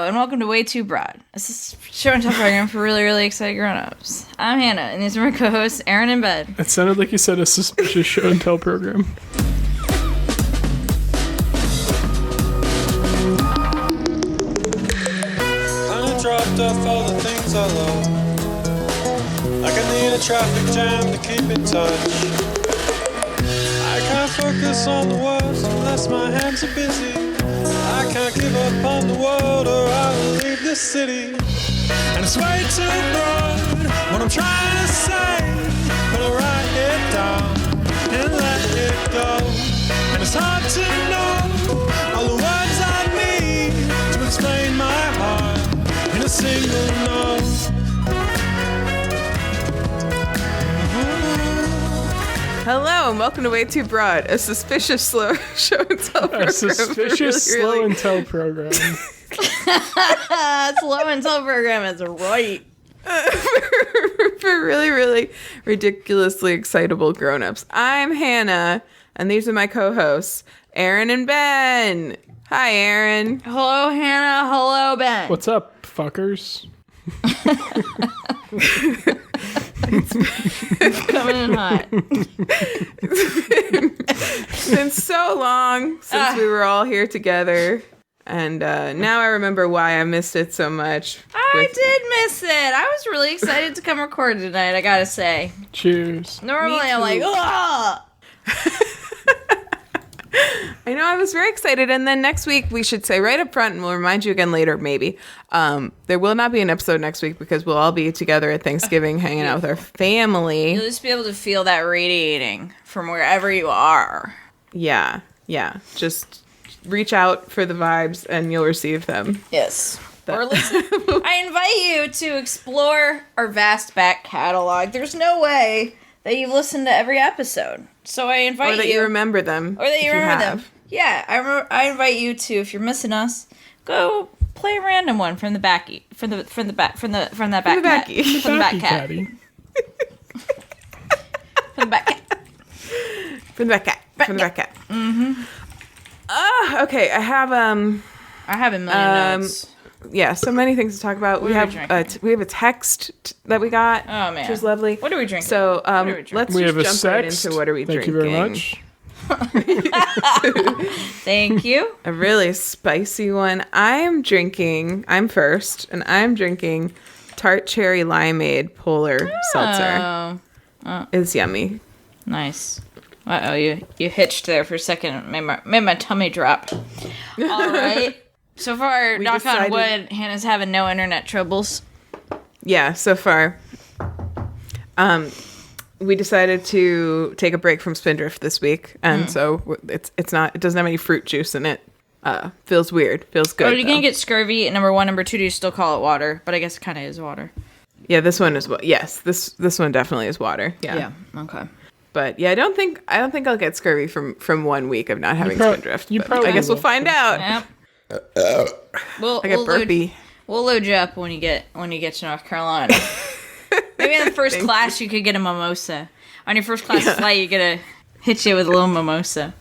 and welcome to Way Too Broad. This is a show and tell program for really, really excited grown-ups. I'm Hannah, and these are my co-hosts, Erin and Ben. It sounded like you said a suspicious show and tell program. Kinda dropped off all the things I love. Like I need a traffic jam to keep in touch. I can't focus on the words unless my hands are busy. I can't give up on the world or I will leave this city. And it's way too broad what I'm trying to say, but I'll write it down and let it go. And it's hard to know all the words I need to explain my heart in a single note. Hello and welcome to Way Too Broad, a suspicious slow show and tell program. A suspicious slow and tell program. Slow and tell program is right. For really, really ridiculously excitable grown-ups. I'm Hannah, and these are my co-hosts, Erin and Ben. Hi, Erin. Hello, Hannah. Hello, Ben. What's up, fuckers? It's coming in hot. It's been so long since we were all here together, and now I remember why I missed it so much. I did miss it. I was really excited to come record tonight, I gotta say. Cheers. Normally I'm like, ugh! I know, I was very excited, and then next week we should say right up front, and we'll remind you again later, maybe, there will not be an episode next week because we'll all be together at Thanksgiving hanging out with our family. You'll just be able to feel that radiating from wherever you are. Yeah. Just reach out for the vibes, and you'll receive them. Yes. Or listen. I invite you to explore our vast back catalog. There's no way that you've listened to every episode. So I invite you. Or that you remember them. Or that you remember them. Yeah, I invite you to, if you're missing us, go play a random one from the back cat. From the back cat. From the back cat. Mm-hmm. Okay, I have a million notes. Yeah, so many things to talk about. We have a text that we got. Oh man, which is lovely. What are we drinking? So let's just jump right into what are we drinking. Thank you very much. Thank you. A really spicy one. I'm first, and I'm drinking tart cherry limeade polar seltzer. Oh. It's yummy. Nice. Uh-oh, you hitched there for a second. Made my tummy drop. All right. So far, knock on wood, Hannah's having no internet troubles. Yeah, so far. We decided to take a break from Spindrift this week, and so it doesn't have any fruit juice in it. Feels weird. Feels good. Oh, you're gonna get scurvy. Number one, number two. Do you still call it water? But I guess it kind of is water. Yeah, this one is yes. This one definitely is water. Yeah. Okay. But yeah, I don't think I'll get scurvy from 1 week of not having Spindrift. I guess we'll find out. Yep. I get burpy. We'll load you up when you get to North Carolina. Maybe in the first class you could get a mimosa. On your first class flight, you're gonna hit you with a little mimosa.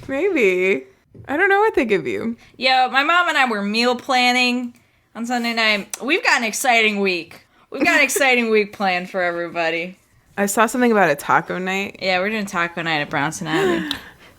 Maybe. I don't know what they give you. Yeah, my mom and I were meal planning on Sunday night. We've got an exciting week. Planned for everybody. I saw something about a taco night. Yeah, we're doing taco night at Brownson Abbey.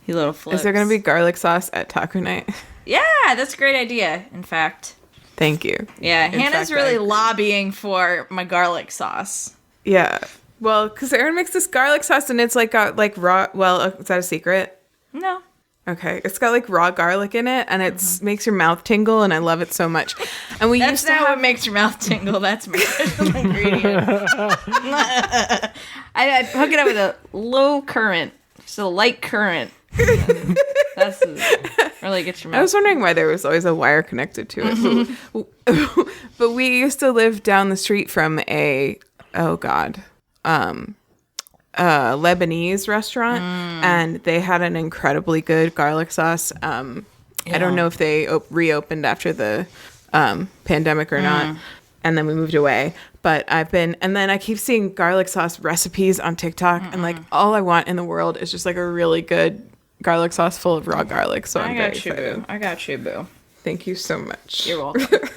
You little flips. Is there going to be garlic sauce at taco night? Yeah, that's a great idea, in fact. Thank you. Yeah, Hannah's really lobbying for my garlic sauce. Yeah. Well, because Erin makes this garlic sauce and it's got raw... Well, is that a secret? No. Okay. It's got raw garlic in it and it makes your mouth tingle and I love it so much. And we used to have... what makes your mouth tingle. That's my ingredient. I hook it up with a low current. Just a light current. That's really gets your mouth. I was wondering why there was always a wire connected to it. But we used to live down the street from a Lebanese restaurant, and they had an incredibly good garlic sauce. I don't know if they reopened after the pandemic or not, and then we moved away. But then I keep seeing garlic sauce recipes on TikTok, and all I want in the world is just a really good garlic sauce full of raw garlic. So I'm very excited. I got you, boo. Thank you so much. You're welcome.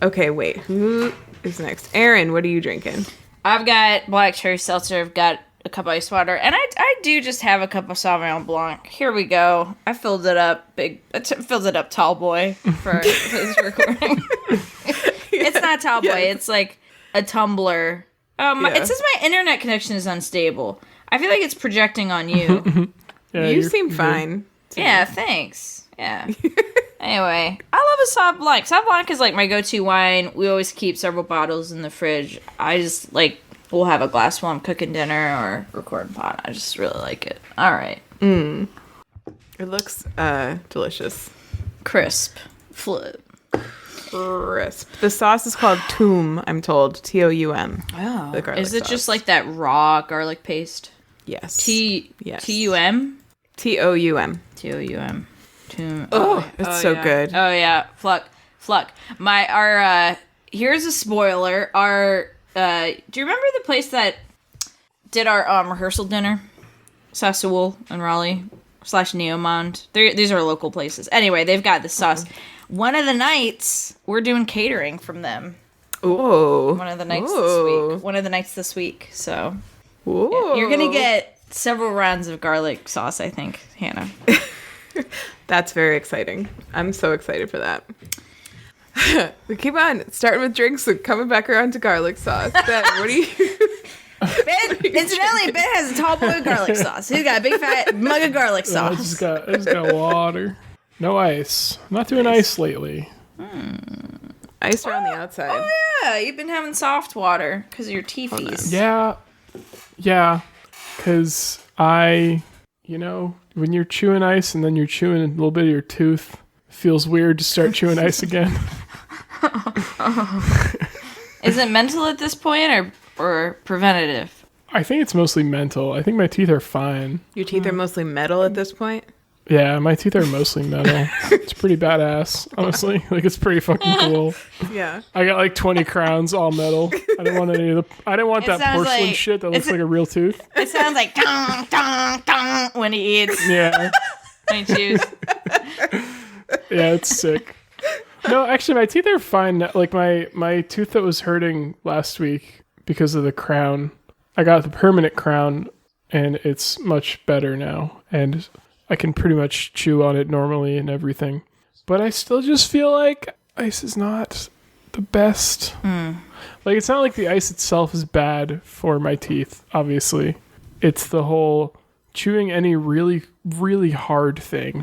Okay, wait. Who is next? Erin, what are you drinking? I've got black cherry seltzer. I've got a cup of ice water, and I do just have a cup of Sauvignon Blanc. Here we go. I filled it up filled it up tall boy for this recording. It's not tall boy. Yes. It's like a tumbler. It says my internet connection is unstable. I feel like it's projecting on you. Yeah, You seem fine. Yeah, thanks. Yeah. Anyway, I love a Sauv Blanc. Sauv Blanc is like my go-to wine. We always keep several bottles in the fridge. I just we'll have a glass while I'm cooking dinner or recording pot. I just really like it. All right. It looks delicious. Crisp. Flip. Crisp. The sauce is called Toum, I'm told. Toum. Oh. The garlic Is it sauce. just like that raw garlic paste? Yes. Yes. T-U-M? Toum. T-O-U-M. Oh, it's so yeah. good. Oh yeah, Fluck. Here's a spoiler. Do you remember the place that did our rehearsal dinner? Sassuol in Raleigh / Neomond. These are local places. Anyway, they've got the sauce. One of the nights we're doing catering from them. Ooh. One of the nights this week. So Ooh. yeah, you're gonna get several rounds of garlic sauce, I think, Hannah. That's very exciting. I'm so excited for that. We keep on starting with drinks and coming back around to garlic sauce. Ben, what do you... Incidentally, Ben has a tall boy of garlic sauce. He's got a big fat mug of garlic I sauce. just got water. No ice. I'm not doing ice lately. Ice around the outside. Oh yeah, you've been having soft water because of your teethies. Yeah. Because when you're chewing ice and then you're chewing a little bit of your tooth, it feels weird to start chewing ice again. Is it mental at this point or preventative? I think it's mostly mental. I think my teeth are fine. Your teeth are mostly metal at this point? Yeah, my teeth are mostly metal. It's pretty badass, honestly. It's pretty fucking cool. Yeah. I got 20 crowns, all metal. I didn't want that porcelain shit that looks like a real tooth. It sounds like dong, dong, dong when he eats. Yeah. When he chews. Yeah, it's sick. No, actually, my teeth are fine. My tooth that was hurting last week because of the crown, I got the permanent crown, and it's much better now. And I can pretty much chew on it normally and everything. But I still just feel like ice is not the best. It's not like the ice itself is bad for my teeth, obviously. It's the whole chewing any really, really hard thing.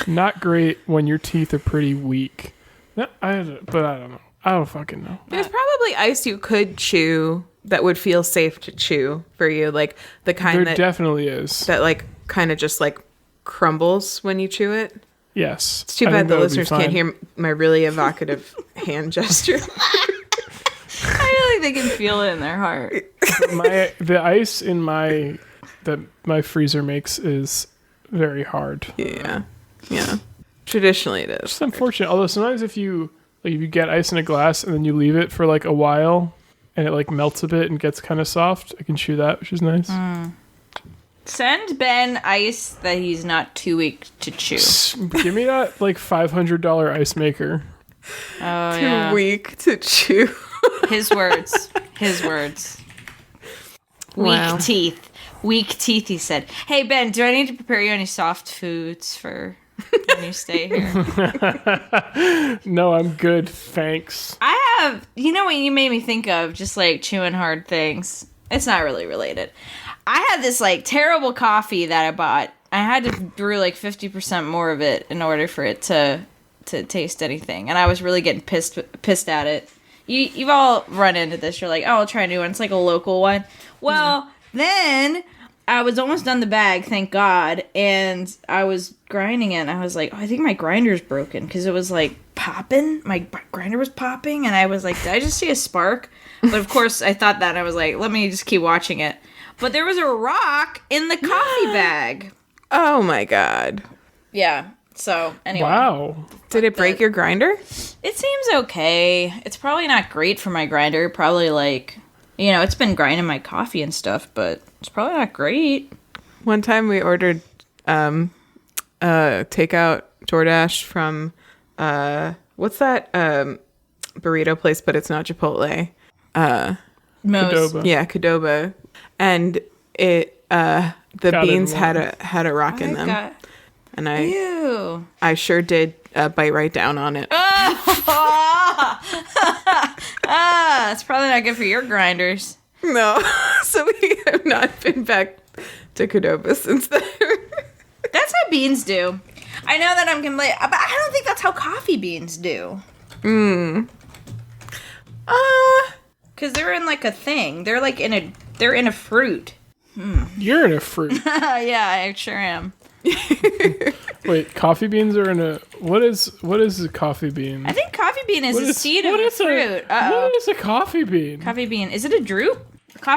Not great when your teeth are pretty weak. But I don't know. I don't fucking know. There's probably ice you could chew that would feel safe to chew for you. Like the kind There definitely is. that kind of just crumbles when you chew it. Yes. It's too bad the listeners can't hear my really evocative hand gesture. I feel like they can feel it in their heart. The ice in that my freezer makes is very hard. Yeah. Traditionally it is. It's unfortunate. Although sometimes if you get ice in a glass and then you leave it for a while and it melts a bit and gets kind of soft, I can chew that, which is nice. Send Ben ice that he's not too weak to chew. Give me that $500 ice maker. Oh, Too weak to chew. His words. Wow. Weak teeth, he said. Hey, Ben, do I need to prepare you any soft foods for when you stay here? No, I'm good. Thanks. I have, you know what you made me think of? Just chewing hard things. It's not really related. I had this terrible coffee that I bought. I had to brew 50% more of it in order for it to taste anything. And I was really getting pissed at it. You've all run into this. You're like, oh, I'll try a new one. It's a local one. Well, then I was almost done the bag, thank God. And I was grinding it. And I was like, oh, I think my grinder's broken. Because it was popping. My grinder was popping. And I was like, did I just see a spark? But of course, I thought that. And I was like, let me just keep watching it. But there was a rock in the coffee bag. Oh my God. Yeah. So, anyway. Wow. Did it break your grinder? It seems okay. It's probably not great for my grinder. Probably it's been grinding my coffee and stuff, but it's probably not great. One time we ordered takeout DoorDash from what's that burrito place, but it's not Chipotle. Qdoba. Yeah, Qdoba. And it the beans had a rock in them. And Ew. I sure did bite right down on it. It's probably not good for your grinders. No. So we have not been back to Qdoba since then. That's how beans do. I know that I'm complaining, but I don't think that's how coffee beans do. Because they're in like a thing. They're like they're in a fruit. You're in a fruit. Yeah, I sure am. Wait, coffee beans are in a... What is a coffee bean? I think coffee bean is a seed of a fruit. What is a coffee bean? Coffee bean. Is it a drupe?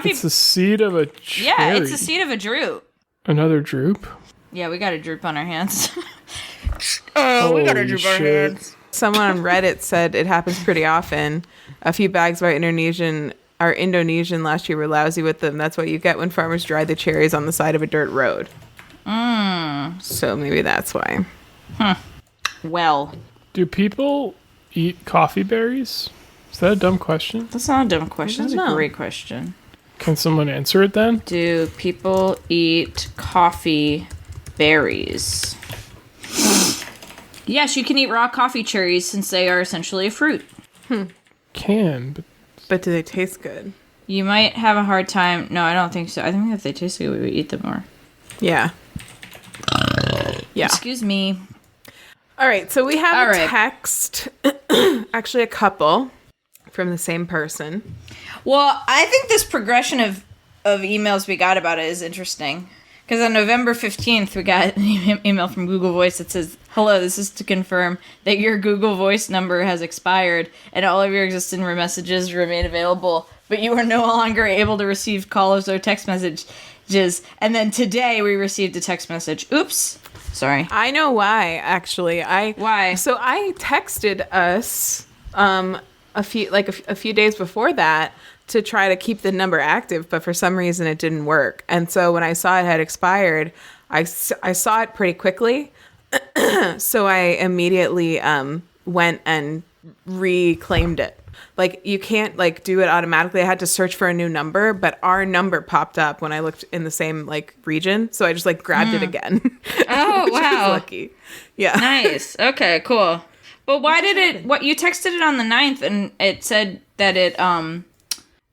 It's the seed of a cherry. Yeah, it's the seed of a drupe. Another droop? Yeah, we got a droop on our hands. We got a droop on our hands. Someone on Reddit said it happens pretty often. A few bags of our Indonesian last year were lousy with them. That's what you get when farmers dry the cherries on the side of a dirt road. So maybe that's why. Well, do people eat coffee berries? Is that a dumb question? that's not a dumb question. That's a know. great question. Can someone answer it then? Do people eat coffee berries? Yes, you can eat raw coffee cherries since they are essentially a fruit. But But do they taste good? You might have a hard time. No, I don't think so. I think if they taste good, we would eat them more. Yeah. Yeah. Excuse me. All right. So we have All a right. text, actually a couple from the same person. Well, I think this progression of emails we got about it is interesting. Because on November 15th, we got an email from Google Voice that says, "Hello, this is to confirm that your Google Voice number has expired and all of your existing messages remain available, but you are no longer able to receive calls or text messages." And then today we received a text message. Oops. Sorry. I know why, actually. Why? So I texted us a few days before that to try to keep the number active, but for some reason it didn't work. And so when I saw it had expired, I saw it pretty quickly. So I immediately went and reclaimed it. Like, you can't like do it automatically. I had to search for a new number, but our number popped up when I looked in the same like region. So I just like grabbed it again. Oh, which wow. was lucky. Yeah. Nice. Okay, cool. But why did it... What, you texted it on the 9th and it said that it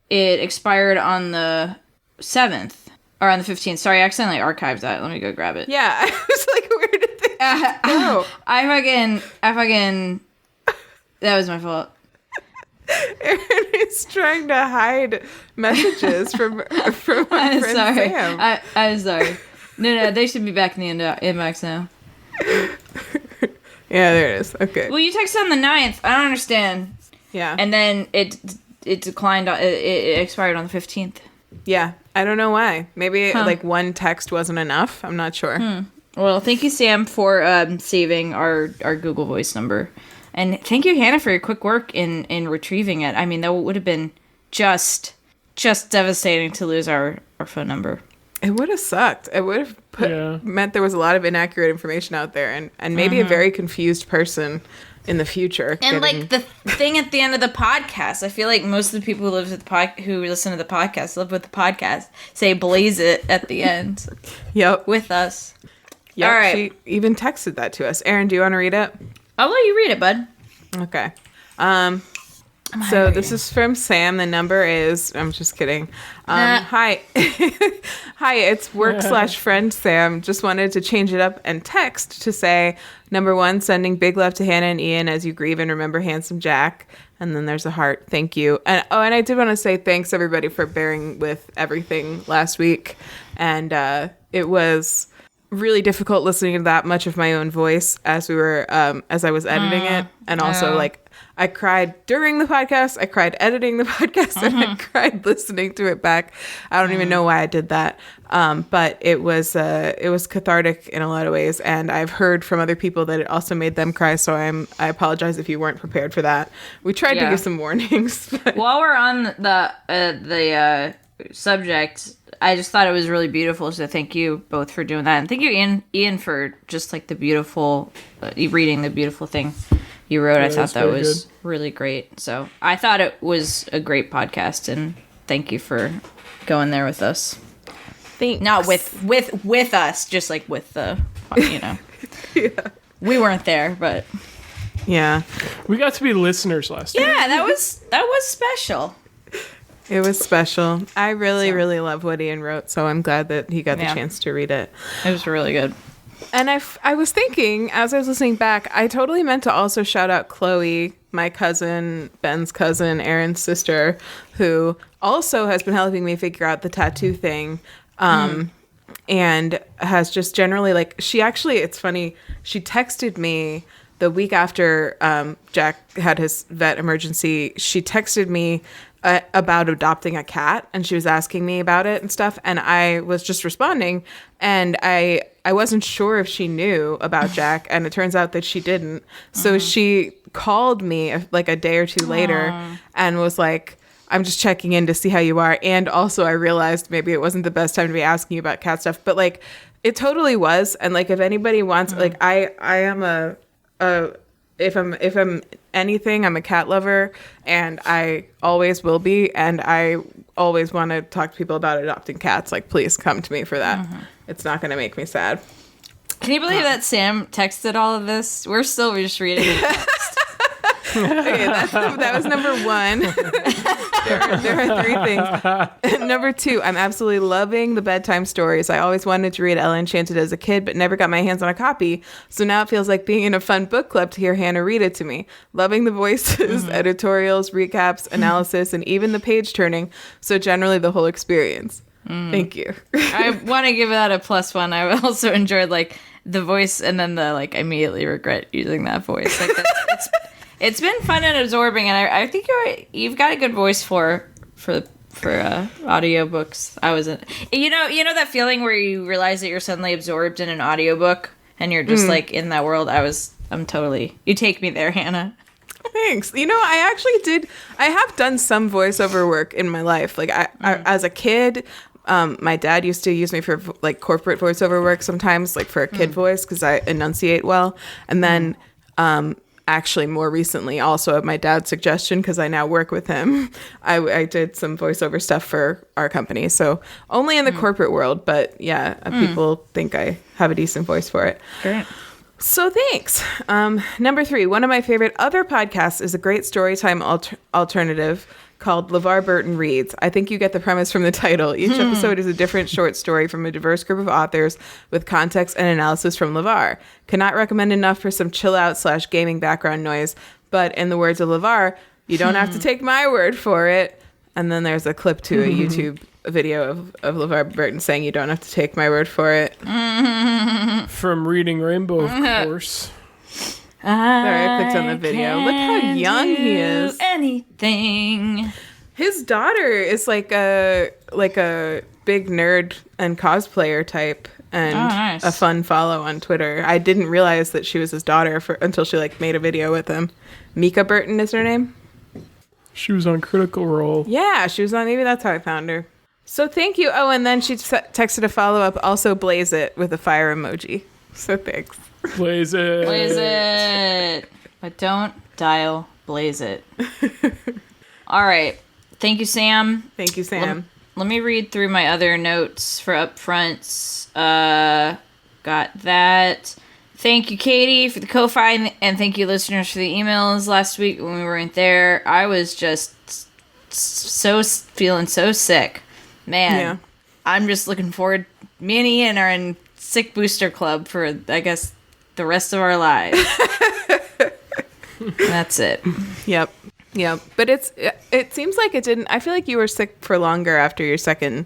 expired on the 7th. Or on the 15th. Sorry, I accidentally archived that. Let me go grab it. Yeah. I was like, where did they go? I fucking... That was my fault. Erin is trying to hide messages from my I'm friend sorry. Sam. I'm sorry. No, they should be back in the inbox now. Yeah, there it is. Okay. Well, you texted on the 9th. I don't understand. Yeah. And then it declined. It expired on the 15th. Yeah. I don't know why. Maybe like one text wasn't enough. I'm not sure. Well, thank you, Sam, for saving our Google Voice number. And thank you, Hannah, for your quick work in retrieving it. I mean, that would have been just devastating to lose our phone number. It would have sucked. It would have meant there was a lot of inaccurate information out there and maybe a very confused person in the future. And like the thing at the end of the podcast, I feel like most of the people who listen to the podcast, live with the podcast, say "blaze it" at the end. Yep. With us. Yep. All right. She even texted that to us. Erin, do you want to read it? I'll let you read it, bud. Okay. So this is from Sam. The number is... I'm just kidding. Hi. Hi, it's work/friend Sam. Just wanted to change it up and text to say, number 1, sending big love to Hannah and Ian as you grieve and remember handsome Jack. And then there's a heart. Thank you. And I did want to say thanks, everybody, for bearing with everything last week. And it was really difficult listening to that much of my own voice as we were as I was editing it, and also like I cried during the podcast, I cried editing the podcast, and I cried listening to it back. I don't even know why I did that, but it was cathartic in a lot of ways, and I've heard from other people that it also made them cry. So I apologize if you weren't prepared for that. We tried to give some warnings. But... While we're on the subject, I just thought it was really beautiful. So thank you both for doing that, and thank you, Ian, for just like the beautiful reading the beautiful thing you wrote. I thought that was really great. So I thought it was a great podcast, and thank you for going there with us. Thanks. Not with us, just like with the, Yeah. We weren't there, but we got to be listeners last time. yeah, that was special. It was special. I really love what Ian wrote, so I'm glad that he got the chance to read it. It was really good. And I was thinking, as I was listening back, I totally meant to also shout out Chloe, my cousin, Ben's cousin, Erin's sister, who also has been helping me figure out the tattoo thing. And has just generally, like, she actually, it's funny, she texted me the week after Jack had his vet emergency. She texted me about adopting a cat, and she was asking me about it and stuff, and I was just responding, and I wasn't sure if she knew about Jack, and it turns out that she didn't. So she called me like a day or two later and was like, I'm just checking in to see how you are. And also I realized maybe it wasn't the best time to be asking you about cat stuff, but like it totally was. And like, if anybody wants, like I am if I'm anything, I'm a cat lover, and I always will be. And I always want to talk to people about adopting cats. Like, please come to me for that. It's not going to make me sad. Can you believe that Sam texted all of this? We're still just reading it. Okay, that was number one. there are three things. Number two, I'm absolutely loving the bedtime stories. I always wanted to read Ella Enchanted as a kid, but never got my hands on a copy. So now it feels like being in a fun book club to hear Hannah read it to me. Loving the voices, editorials, recaps, analysis, and even the page turning. So generally the whole experience. Thank you. I want to give that a +1. I also enjoyed like the voice, and then the like immediately regret using that voice. Like it's been fun and absorbing, and I think you've got a good voice for audiobooks. I wasn't, you know that feeling where you realize that you're suddenly absorbed in an audiobook and you're just like in that world. I'm totally, you take me there, Hannah. Thanks. I have done some voiceover work in my life. Like I as a kid, my dad used to use me for like corporate voiceover work sometimes, like for a kid voice, because I enunciate well. And then actually more recently, also at my dad's suggestion, because I now work with him, I did some voiceover stuff for our company. So only in the corporate world, but yeah, people think I have a decent voice for it. Great. So thanks. Number 3, one of my favorite other podcasts is a great storytime alternative called LeVar Burton Reads. I think you get the premise from the title. Each episode is a different short story from a diverse group of authors with context and analysis from LeVar. Cannot recommend enough for some chill out / gaming background noise. But in the words of LeVar, you don't have to take my word for it. And then there's a clip to a YouTube video of LeVar Burton saying you don't have to take my word for it. From Reading Rainbow, of course. Sorry, I clicked on the video. Look how young he is. Anything. His daughter is like a big nerd and cosplayer type, and nice. a fun follow on Twitter. I didn't realize that she was his daughter until she like made a video with him. Mika Burton is her name. She was on Critical Role. Yeah, she was on. Maybe that's how I found her. So thank you. Oh, and then she texted a follow up. Also, blaze it with a fire emoji. So thanks. Blaze it. Blaze it. But don't dial blaze it. All right. Thank you, Sam. Thank you, Sam. Let me read through my other notes for upfronts. Got that. Thank you, Katie, for the Ko-Fi, and thank you, listeners, for the emails last week when we weren't there. I was just feeling so sick. Man, yeah. I'm just looking forward. Me and Ian are in Sick Booster Club for, I guess, the rest of our lives. That's it. Yep. But it seems like it didn't. I feel like you were sick for longer after your second,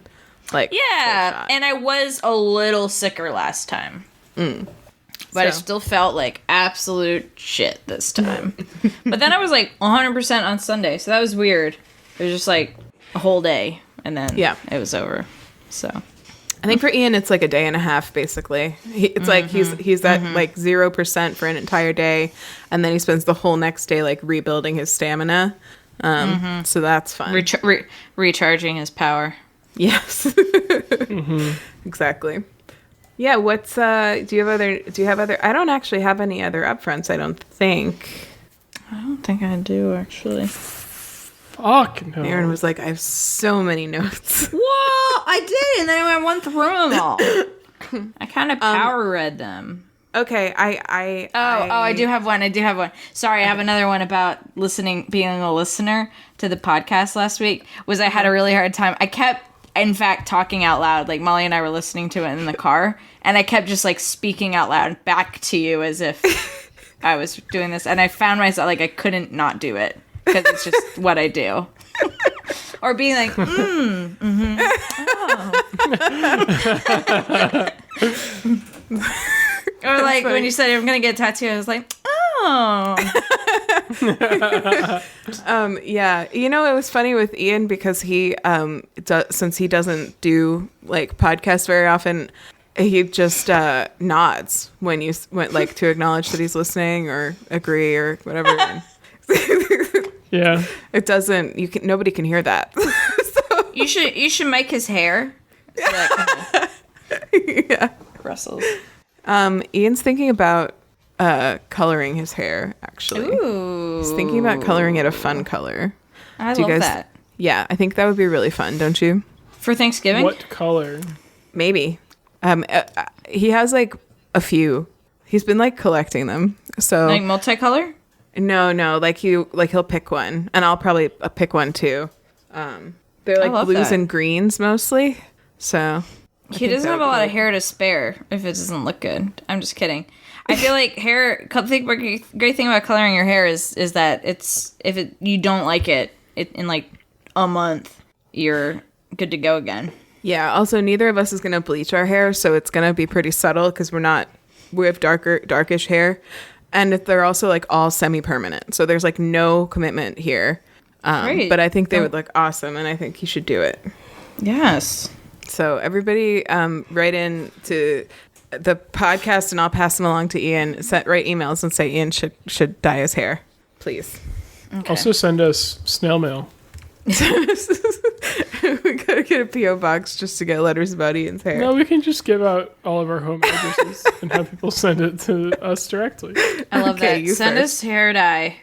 like, yeah, and I was a little sicker last time. But I still felt like absolute shit this time. But then I was like 100% on Sunday, so that was weird. It was just like a whole day, and then it was over. So I think for Ian, it's like a day and a half, basically. It's like he's at like 0% for an entire day, and then he spends the whole next day like rebuilding his stamina. So that's fun. Recharging his power. Yes. Exactly. Yeah, what's do you have other I don't actually have any other upfronts, I don't think. I don't think I do, actually. Fuck no. Erin was like, I have so many notes. Whoa! I did, and then I went through them all. I kind of power read them. Okay, I do have one. Sorry, I have another one about being a listener to the podcast last week. I had a really hard time. I kept, in fact, talking out loud. Like, Molly and I were listening to it in the car, and I kept just, like, speaking out loud back to you as if I was doing this. And I found myself, like, I couldn't not do it, because it's just what I do. Or being like, Or like when you said I'm gonna get a tattoo, I was like, oh. Yeah, you know, it was funny with Ian because he since he doesn't do like podcasts very often, he just nods when you went like to acknowledge that he's listening or agree or whatever. Yeah, it doesn't. Nobody can hear that. So. You should make his hair. So that Yeah. Brussels. Ian's thinking about coloring his hair, actually. Ooh. He's thinking about coloring it a fun color. I love that. Yeah, I think that would be really fun, don't you? For Thanksgiving? what color? Maybe. He has like a few. He's been like collecting them. So Like multicolor? no, like he'll pick one, and I'll probably pick one too. They're like love blues that. and greens mostly. So He doesn't have a lot of hair to spare if it doesn't look good. I'm just kidding. I feel like great thing about coloring your hair is that you don't like it in like a month, you're good to go again. yeah. Also, neither of us is gonna bleach our hair, so it's gonna be pretty subtle because we have darkish hair, and they're also like all semi-permanent. So there's like no commitment here. Great. But I think they would look awesome, and I think he should do it. Yes. So everybody write in to the podcast, and I'll pass them along to Ian. Write emails and say Ian should dye his hair, please. Okay. Also send us snail mail. We gotta get a PO box just to get letters about Ian's hair. No, we can just give out all of our home addresses and have people send it to us directly. I love Okay, that. you Send first. us hair dye.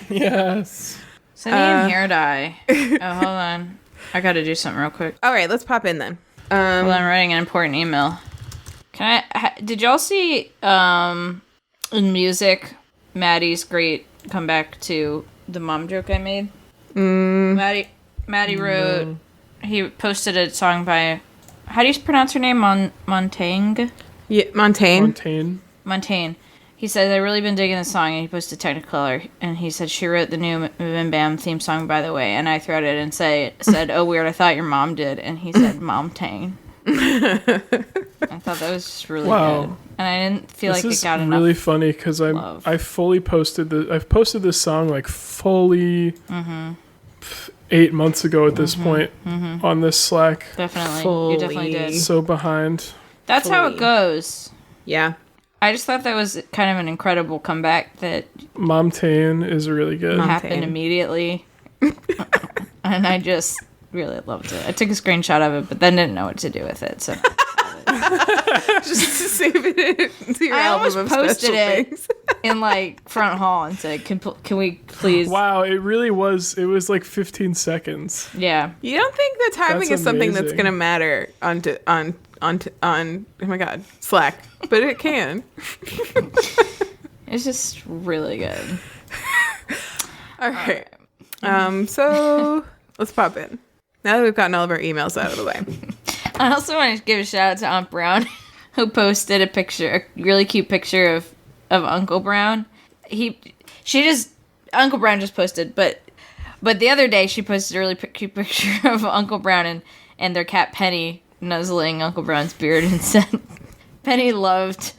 Yes. Send Ian hair dye. Oh, hold on. I gotta do something real quick. All right, let's pop in then. Hold on, I'm writing an important email. Did y'all see in music Maddie's great comeback to the mom joke I made? Maddie wrote, he posted a song by, how do you pronounce her name? Montaigne? Yeah, Montaigne. Montaigne. He said, I've really been digging the song, and he posted Technicolor, and he said, she wrote the new Bim Bam theme song, by the way, and I threaded and said, oh, weird, I thought your mom did, and he said, Montaigne. I thought that was just really good. And I didn't feel like it got enough. This is really funny because I've posted this song like fully 8 months ago at this point on this Slack. Definitely. You definitely did. So behind. That's how it goes. Yeah. I just thought that was kind of an incredible comeback that Montaigne is really good. happened immediately. And I just really loved it. I took a screenshot of it, but then didn't know what to do with it. So Just to save it into your I album almost of posted special it things. in like front hall and said, "Can we please?" Wow, it really was. It was like 15 seconds. Yeah. You don't think the timing That's is something that's amazing. going to matter on oh my god, Slack, but it can. It's just really good. All right. So let's pop in. Now that we've gotten all of our emails out of the way. I also want to give a shout out to Aunt Brown, who posted a really cute picture of Uncle Brown. Uncle Brown just posted, but the other day she posted a really cute picture of Uncle Brown and their cat Penny nuzzling Uncle Brown's beard and said, Penny loved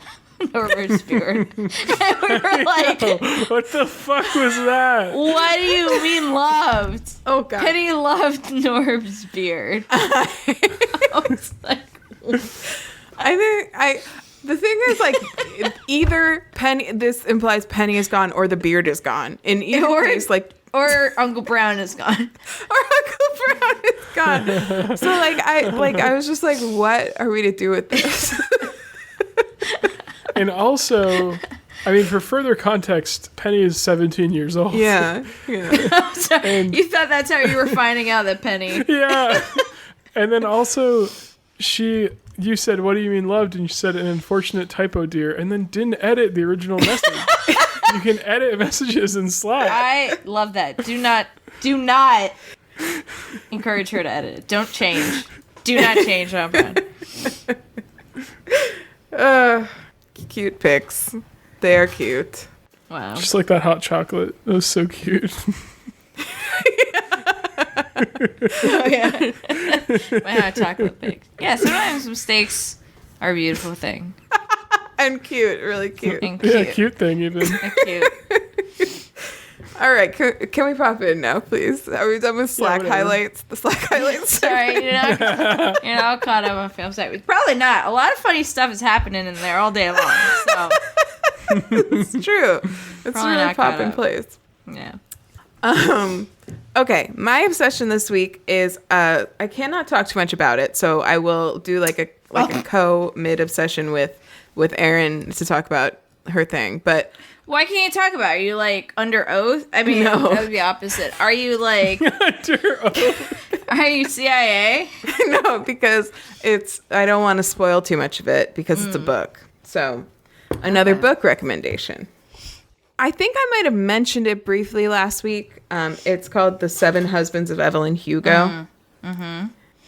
Norbert's beard. And we were like, What the fuck was that? what do you mean loved? Oh god. Penny loved Norb's beard. I was like, the thing is, like, either Penny, this implies Penny is gone or the beard is gone. In either case, like, Or Uncle Brown is gone. Or Uncle Brown is gone. So I was just like, what are we to do with this? And also, I mean, for further context, Penny is 17 years old. Yeah. Sorry, you thought that's how you were finding out that Penny. Yeah. And then also, you said, "What do you mean loved?" And you said, "An unfortunate typo, dear," and then didn't edit the original message. You can edit messages in Slack. I love that. Do not encourage her to edit it. Don't change. Do not change, Uncle Brown. Cute pics. They are cute. Wow. Just like that hot chocolate. That was so cute. Oh, yeah. My hot chocolate pig. Yeah, sometimes mistakes are a beautiful thing. And cute. Really cute. And cute. Yeah, cute thing even. And cute. All right. Can we pop in now, please? Are we done with Slack highlights? The Slack highlights? Sorry, you're all caught up on film site. Probably not. A lot of funny stuff is happening in there all day long. So It's true. It's Probably really not pop caught in up. place. yeah. Okay, my obsession this week is I cannot talk too much about it, so I will do like a co-mid obsession with Erin to talk about her thing. But Why can't you talk about it? Are you like under oath? I mean, No. that would be opposite. Are you like, are you CIA? no, because I don't want to spoil too much of it because it's a book. So, another book recommendation. I think I might have mentioned it briefly last week. It's called The Seven Husbands of Evelyn Hugo.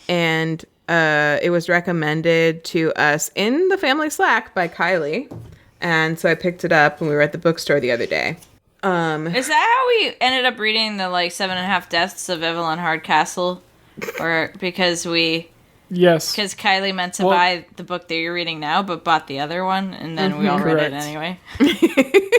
And it was recommended to us in the family Slack by Kylie. And so I picked it up when we were at the bookstore the other day. Is that how we ended up reading the 7.5 Deaths of Evelyn Hardcastle? Or because Yes. Kylie meant to buy the book that you're reading now, but bought the other one, and then we all read it Correct. anyway.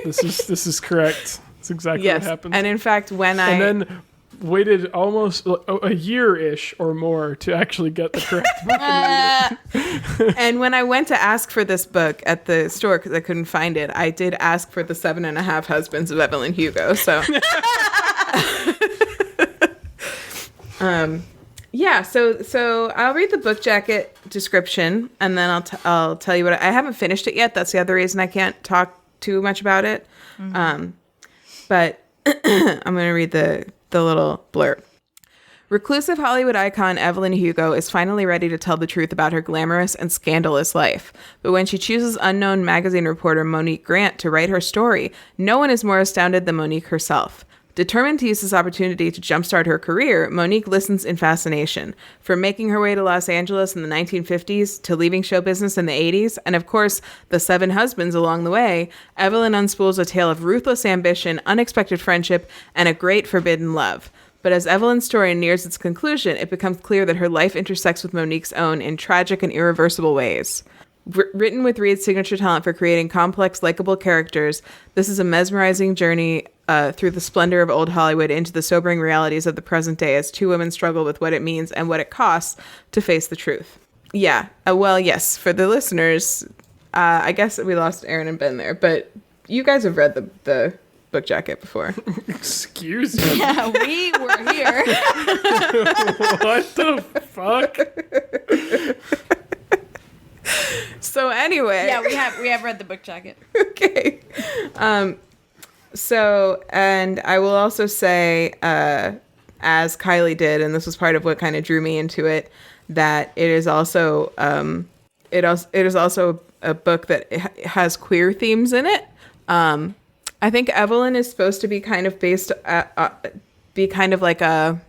This is correct. That's exactly what happened. And in fact, when And then waited almost a year-ish or more to actually get the correct book. And when I went to ask for this book at the store because I couldn't find it, I did ask for The 7.5 Husbands of Evelyn Hugo. So, yeah. So I'll read the book jacket description, and then I'll tell you what I haven't finished it yet. That's the other reason I can't talk too much about it. But I'm going to read the little blurb. Reclusive Hollywood icon Evelyn Hugo is finally ready to tell the truth about her glamorous and scandalous life. But when she chooses unknown magazine reporter Monique Grant to write her story, no one is more astounded than Monique herself. Determined to use this opportunity to jumpstart her career, Monique listens in fascination. From making her way to Los Angeles in the 1950s to leaving show business in the 80s, and of course, the 7 husbands along the way, Evelyn unspools a tale of ruthless ambition, unexpected friendship, and a great forbidden love. But as Evelyn's story nears its conclusion, it becomes clear that her life intersects with Monique's own in tragic and irreversible ways. Written with Reed's signature talent for creating complex, likable characters, this is a mesmerizing journey through the splendor of old Hollywood into the sobering realities of the present day as two women struggle with what it means and what it costs to face the truth. Yeah, well, yes, for the listeners, I guess we lost Erin and Ben there, but you guys have read the book jacket before. Excuse me. Yeah, we were here. What the fuck? So anyway. Yeah, we have read the book jacket. Okay. So, and I will also say, as Kylie did, and this was part of what kind of drew me into it, that it is also, it is also a book that has queer themes in it. I think Evelyn is supposed to be kind of be kind of like a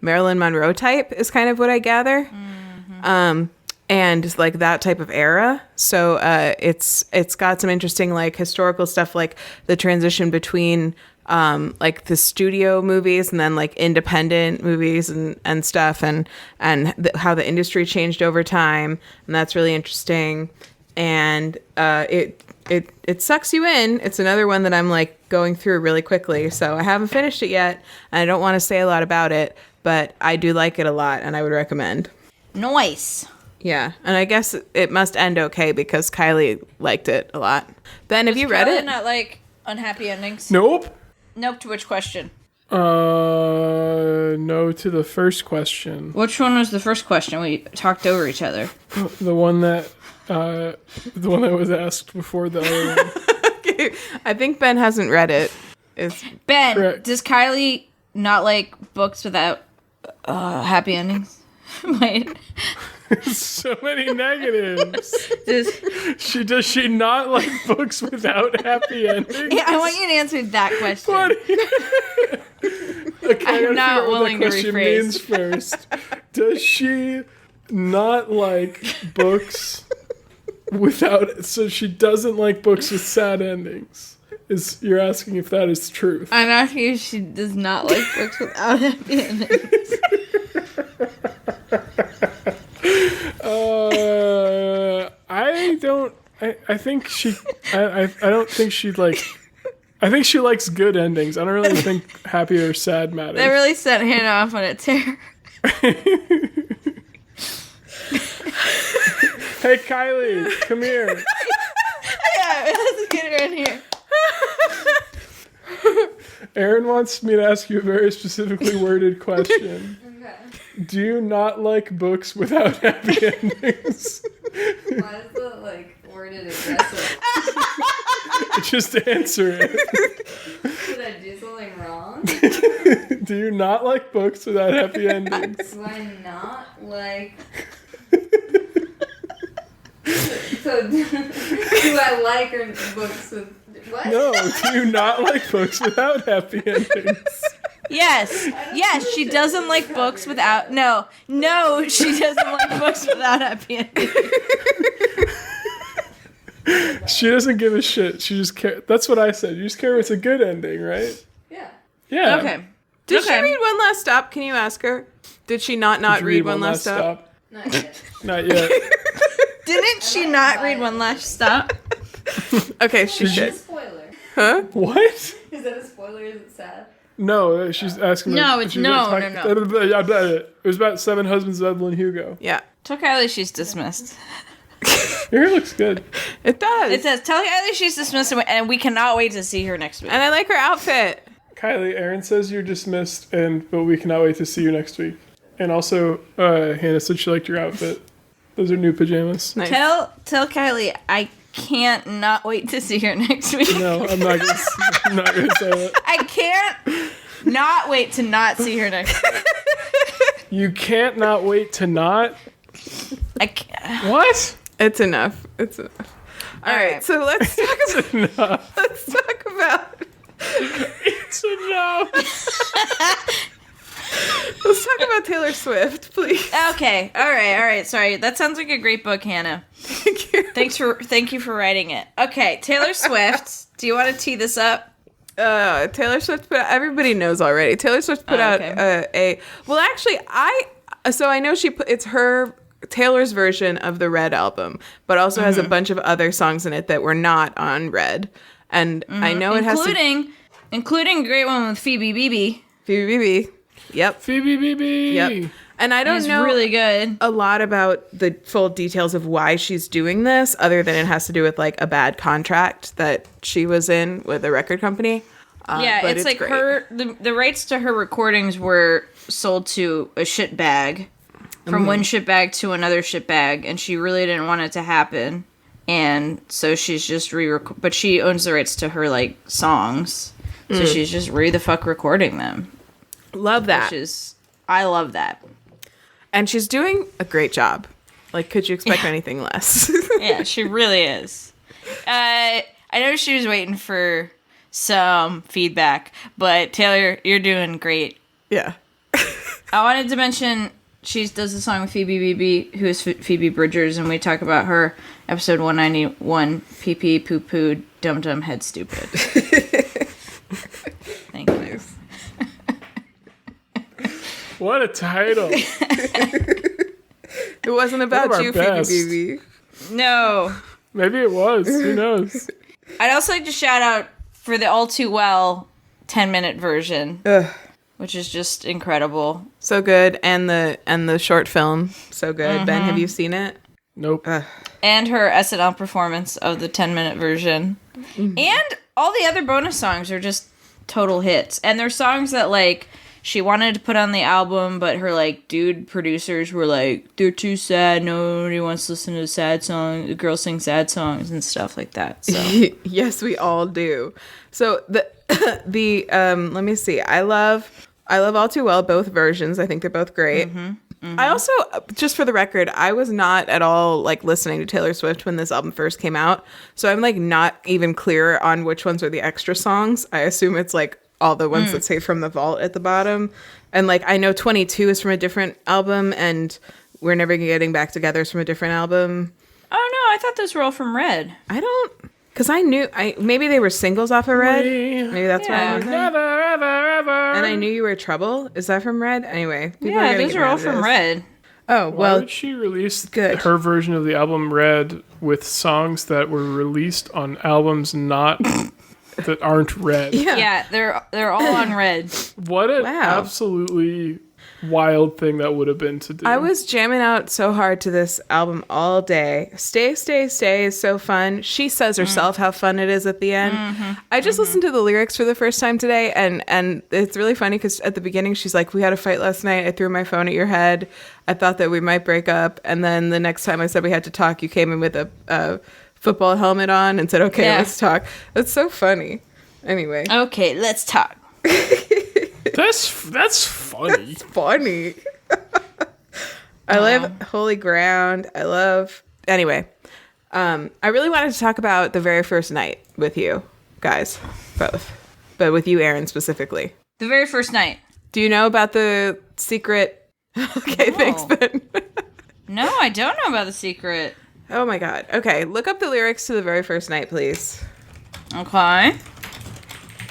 Marilyn Monroe type is kind of what I gather. And like that type of era. So it's got some interesting like historical stuff, like the transition between like the studio movies and then like independent movies and stuff, and how the industry changed over time, and that's really interesting. And it sucks you in. It's another one that I'm like going through really quickly. So I haven't finished it yet, and I don't want to say a lot about it, but I do like it a lot, and I would recommend. Nice. Yeah, and I guess it must end okay because Kylie liked it a lot. Ben, have you read it? Not like unhappy endings. Nope. Nope. To which question? No to the first question. Which one was the first question? We talked over each other. The one that was asked before the other one. Okay. I think Ben hasn't read it. Ben, Correct. does Kylie not like books without happy endings? Wait. So many negatives. Does She not like books without happy endings? Yeah, I want you to answer that question. Okay, I'm not willing to what the question rephrase. means first. Does she not like books without? So she doesn't like books with sad endings. You're asking if that is truth? I'm asking if she does not like books without happy endings. I don't. I think she. I don't think she like. I think she likes good endings. I don't really think happy or sad matters. That really set Hannah off on a tear. Hey, Kylie, come here. Yeah, let's get her in here. Erin wants me to ask you a very specifically worded question. Okay. Do you not like books without happy endings? Why is it like worded aggressive? Just answer it. Did I do something wrong? Do you not like books without happy endings? Do I not like? So do I like her books with what? No, do you not like books without happy endings? Yes, yes, she doesn't like books without. No, she doesn't like books without happy endings. She doesn't give a shit. She just care. That's what I said. You just care if it's a good ending, right? Yeah. Yeah. Okay. Did she read One Last Stop? Can you ask her? Did she not Did you read One Last Stop? Not yet. Not yet. Didn't she not read One Last Stop? Okay, she Did you- should. Spoiler. Huh? What? Is that a spoiler? Is it sad? No, she's asking. No, it's- no. It was about 7 Husbands of Evelyn Hugo. Yeah. Tell Kylie she's dismissed. Your hair looks good. It does. It says, tell Kylie she's dismissed and we cannot wait to see her next week. And I like her outfit. Kylie, Erin says you're dismissed, but we cannot wait to see you next week. And also, Hannah said she liked your outfit. Those are new pajamas. Nice. Tell Kylie I can't not wait to see her next week. No, I'm not gonna say that. I can't not wait to not see her next week. You can't not wait to not. I can't. What? It's enough. It's enough. All right, so let's talk about. Let's talk about. It's enough. Let's talk about Taylor Swift, please. Okay. All right. Sorry. That sounds like a great book, Hannah. Thank you. Thank you for writing it. Okay, Taylor Swift. Do you want to tee this up? Taylor Swift put out, everybody knows already. Taylor Swift put out well, actually, I know it's her Taylor's version of the Red album, but also has a bunch of other songs in it that were not on Red, and I know it has including a great one with Phoebe Bebe. Phoebe. Yep. Phoebe BB. Yep. And I don't know really good. a lot about the full details of why she's doing this, other than it has to do with like a bad contract that she was in with a record company. Yeah, but it's like great. the rights to her recordings were sold to a shit bag, from one shit bag to another shit bag, and she really didn't want it to happen, and so she's just but she owns the rights to her like songs, so she's just the fuck recording them. Love that. I love that. And she's doing a great job. Like, could you expect anything less? Yeah, she really is. I know she was waiting for some feedback, but Taylor, you're doing great. Yeah. I wanted to mention she does a song with Phoebe Bebe, who is Phoebe Bridgers, and we talk about her episode 191, pee pee poo poo dum dum head stupid. Thank you. What a title. It wasn't about One of you, our best. Phoebe. No. Maybe it was. Who knows? I'd also like to shout out for the All Too Well 10-minute version, which is just incredible. So good. And the short film, so good. Ben, have you seen it? Nope. And her SNL performance of the 10-minute version. And all the other bonus songs are just total hits. And they're songs that, like, she wanted to put on the album, but her, like, dude producers were like, they're too sad. Nobody wants to listen to sad songs. The girls sing sad songs and stuff like that. So Yes, we all do. So the let me see. I love All Too Well, both versions. I think they're both great. I also, just for the record, I was not at all like listening to Taylor Swift when this album first came out. So I'm like not even clear on which ones are the extra songs. I assume it's like all the ones that say From the Vault at the bottom. And like I know 22 is from a different album and We're Never Getting Back Together is from a different album. Oh no, I thought those were all from Red. I don't, because maybe they were singles off of Red. Maybe that's why I knew them. Never, ever, ever. And I Knew You Were Trouble. Is that from Red? Anyway. Yeah, those are all from Red. Oh, Why well. would she release good. her version of the album Red with songs that were released on albums not that aren't Red? Yeah, they're all on Red. What an Wow. absolutely wild thing that would have been to do. I was jamming out so hard to this album all day. Stay, Stay, Stay is so fun. She says herself how fun it is at the end. I just listened to the lyrics for the first time today, and it's really funny because at the beginning she's like, we had a fight last night. I threw my phone at your head. I thought that we might break up. And then the next time I said we had to talk, you came in with a football helmet on and said, okay, let's talk. That's so funny. Anyway. Okay, let's talk. That's funny. Funny. I love Holy Ground. Anyway, I really wanted to talk about the very first night with you guys, both, but with you, Erin, specifically. The very first night. Do you know about the secret? Okay, No. thanks, Ben. No, I don't know about The Secret. Oh my God. Okay, look up the lyrics to the very first night, please. Okay.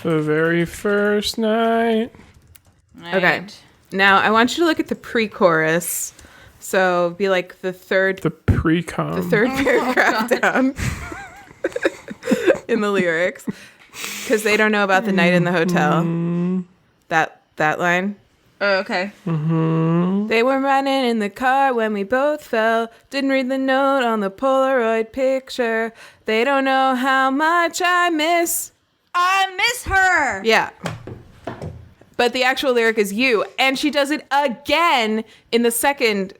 The very first night. Okay. Right. Now I want you to look at the pre-chorus. So be like the third Pre-com. paragraph down in the lyrics, because they don't know about the night in the hotel. That line. Oh, okay. They were running in the car when we both fell. Didn't read the note on the Polaroid picture. They don't know how much I miss. I miss her. Yeah. But the actual lyric is you, and she does it again in the second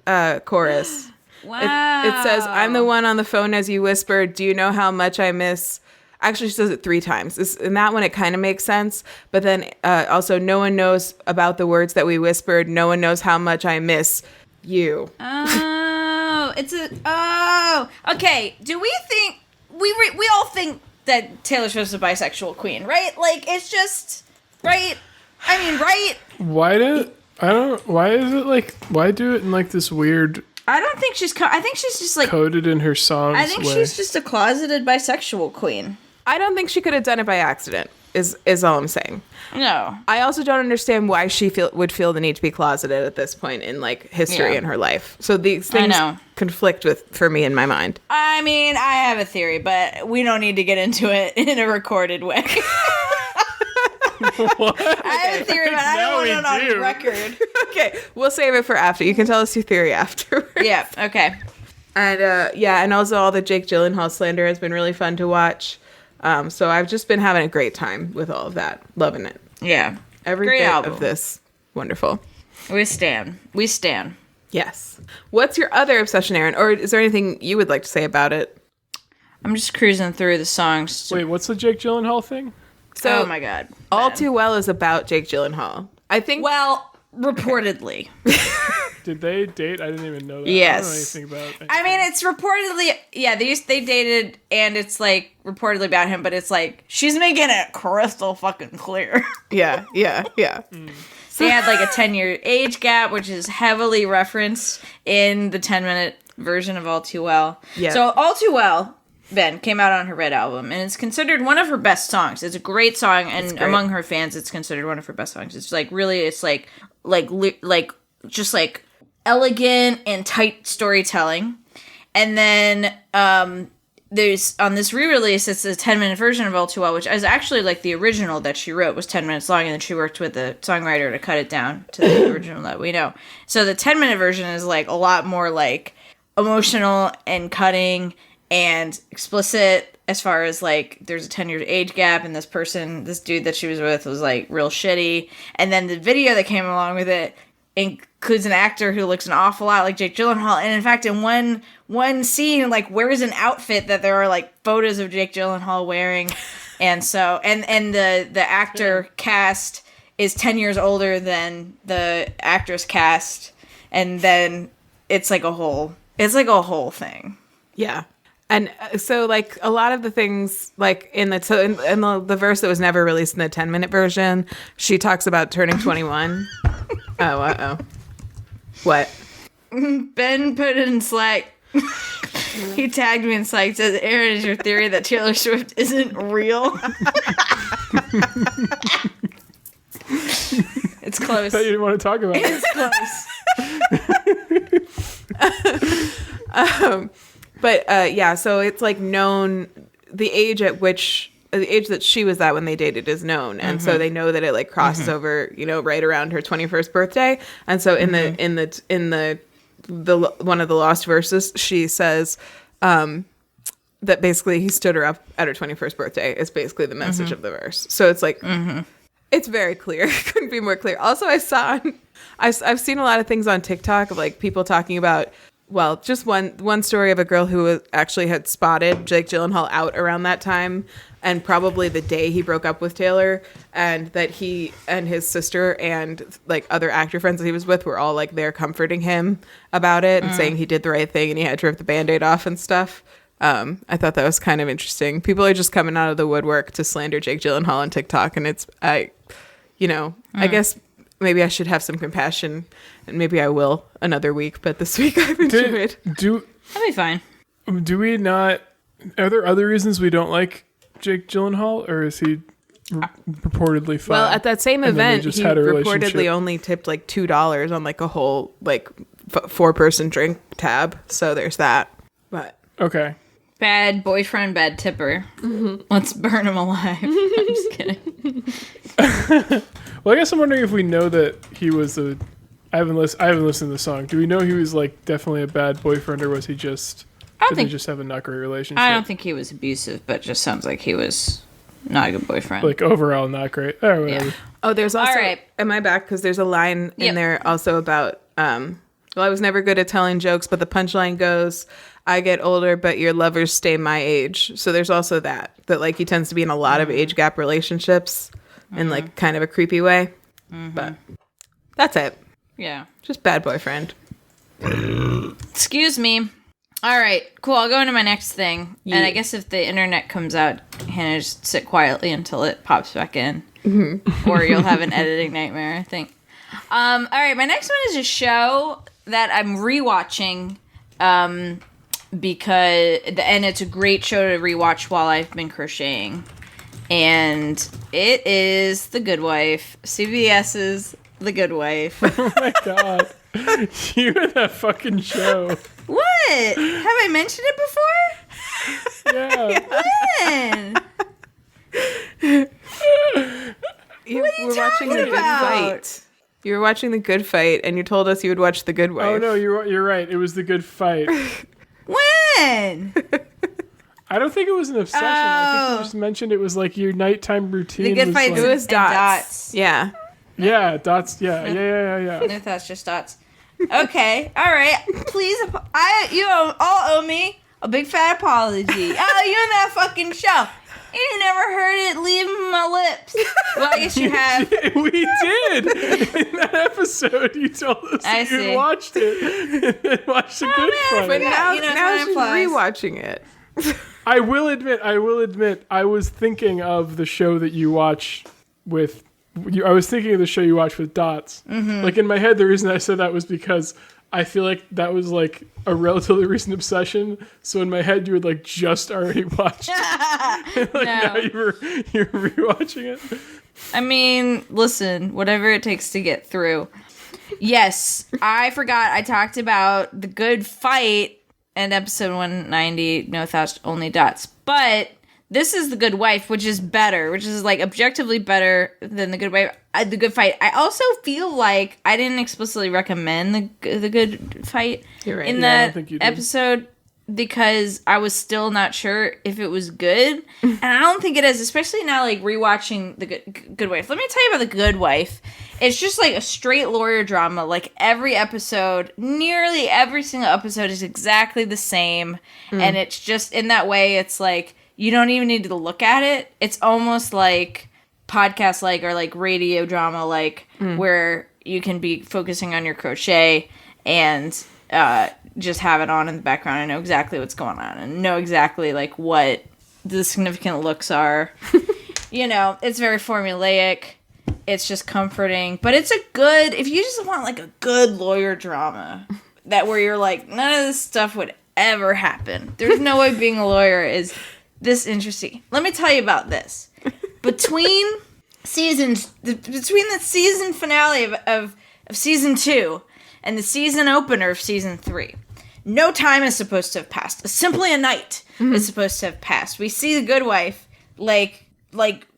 chorus. Wow. It says, I'm the one on the phone as you whisper, do you know how much I miss? Actually, she does it 3 times. In that one, it kind of makes sense. But then also, no one knows about the words that we whispered. No one knows how much I miss you. Okay. Do we think we all think that Taylor Swift's a bisexual queen, right? Like, it's just right. I mean, right? Why do it in like this weird I don't think she's. I think she's just like. coded in her songs I think way? she's just a closeted bisexual queen. I don't think she could have done it by accident, is all I'm saying. No. I also don't understand why she would feel the need to be closeted at this point in like history in her life. So these things conflict for me in my mind. I mean, I have a theory, but we don't need to get into it in a recorded way. What? I have a theory, but I don't want it on record. Okay, we'll save it for after. You can tell us your theory afterwards. Yeah, okay. And and also all the Jake Gyllenhaal slander has been really fun to watch. So I've just been having a great time with all of that. Loving it. Yeah. Every Great bit album. of this. Wonderful. We stand. Yes. What's your other obsession, Erin? Or is there anything you would like to say about it? I'm just cruising through the songs. Wait, what's the Jake Gyllenhaal thing? So, oh my god. All Too Well is about Jake Gyllenhaal. I think. Well, reportedly. Did they date? I didn't even know that. Yes. I don't know anything about anything. I mean, it's reportedly, they dated, and it's like reportedly about him, but it's like she's making it crystal fucking clear. Yeah. They had like a 10-year age gap, which is heavily referenced in the 10-minute version of All Too Well. Yeah. So All Too Well, Ben, came out on her Red album, and it's considered one of her best songs. It's a great song, and among her fans, it's considered one of her best songs. It's like really, it's like just like elegant and tight storytelling. And then there's on this re-release, it's a 10-minute version of All Too Well, which is actually like the original that she wrote was 10 minutes long, and then she worked with the songwriter to cut it down to the original that we know. So the 10-minute version is like a lot more like emotional and cutting and explicit as far as like there's a 10 year age gap, and this dude that she was with was like real shitty. And then the video that came along with it includes an actor who looks an awful lot like Jake Gyllenhaal, and in fact in one scene like wears an outfit that there are like photos of Jake Gyllenhaal wearing. And so and the actor cast is 10 years older than the actress cast, and then it's like a whole thing. Yeah. And so, like, a lot of the things, like, in the verse that was never released in the 10-minute version, she talks about turning 21. Oh, uh-oh. What? Ben put it in Slack. He tagged me in Slack, says, Erin, is your theory that Taylor Swift isn't real? It's close. I thought you didn't want to talk about it. It's close. But yeah, so it's like known the age that she was at when they dated is known, and so they know that it like crosses over, you know, right around her 21st birthday. And so in the one of the lost verses, she says that basically he stood her up at her 21st birthday is basically the message of the verse. So it's like it's very clear. Couldn't be more clear. Also, I've seen a lot of things on TikTok of like people talking about. Well, just one story of a girl who actually had spotted Jake Gyllenhaal out around that time, and probably the day he broke up with Taylor, and that he and his sister and like other actor friends that he was with were all like there comforting him about it and saying he did the right thing and he had to rip the Band-Aid off and stuff. I thought that was kind of interesting. People are just coming out of the woodwork to slander Jake Gyllenhaal on TikTok, and I guess maybe I should have some compassion, and maybe I will another week, but this week I've enjoyed. That'll be fine. Do we not... Are there other reasons we don't like Jake Gyllenhaal, or is he purportedly fine? Well, at that same event, just he had a reportedly relationship? only tipped like $2 on like a whole like 4-person drink tab. So there's that. But Okay. Bad boyfriend, bad tipper. Let's burn him alive. I'm just kidding. Well, I guess I'm wondering if we know that he was a... I haven't listened to the song. Do we know he was like definitely a bad boyfriend, or was he just... Did they just have a not great relationship? I don't think he was abusive, but just sounds like he was not a good boyfriend. Like overall not great. Oh, whatever. Yeah. oh, there's also... All right. Am I back? Because there's a line in there also about... well, I was never good at telling jokes, but the punchline goes, I get older, but your lovers stay my age. So there's also that like he tends to be in a lot of age gap relationships in like kind of a creepy way. But that's it. Yeah. Just bad boyfriend. Excuse me. All right, cool. I'll go into my next thing. Yeah. And I guess if the internet comes out, Hannah, just sit quietly until it pops back in. Or you'll have an editing nightmare, I think. All right, my next one is a show that I'm rewatching because it's a great show to rewatch while I've been crocheting. And it is The Good Wife. CBS's The Good Wife. Oh my god. You and that fucking show. What? Have I mentioned it before? Yeah. When? You What are you were watching talking The Good about? Fight. You were watching The Good Fight, and you told us you would watch The Good Wife. Oh no, you're right. It was The Good Fight. When? I don't think it was an obsession. I think you just mentioned it was like your nighttime routine. The Good Fight like, It was and dots. Yeah. Yeah, dots. Yeah. No, that's just dots. Okay, all right. Please, you all owe me a big fat apology. Oh, you and that fucking show. You never heard it leave my lips. Well, I guess you have. We did. In that episode, you told us I that you see. had watched it and watched The Good Fight. But now, You know, now time she's flies. rewatching it. I will admit, I was thinking of the show that you watch with. I was thinking of the show you watch with Dots. Like in my head, the reason I said that was because I feel like that was like a relatively recent obsession. So in my head, you had like just already watched it. Like now you're rewatching it. I mean, listen, whatever it takes to get through. Yes, I forgot I talked about The Good Fight in episode 190, No Thoughts, Only Dots. But this is The Good Wife, which is better, which is like objectively better than The Good Wife, The Good Fight. I also feel like I didn't explicitly recommend The Good Fight You're right. in Yeah, I don't that think you did. episode. because I was still not sure if it was good. And I don't think it is, especially now, like, rewatching The Good Wife. Let me tell you about The Good Wife. It's just, like, a straight lawyer drama. Like, every episode, nearly every single episode is exactly the same. And it's just, in that way, it's, like, you don't even need to look at it. It's almost like podcast-like or, like, radio drama-like, where you can be focusing on your crochet and just have it on in the background and know exactly what's going on and know exactly, like, what the significant looks are. You know, it's very formulaic. It's just comforting. But it's a good, if you just want, like, a good lawyer drama, that where you're like, none of this stuff would ever happen. There's no way being a lawyer is this interesting. Let me tell you about this. Between the season finale of season 2 and the season opener of season 3, no time is supposed to have passed. Simply a night is supposed to have passed. We see the good wife, like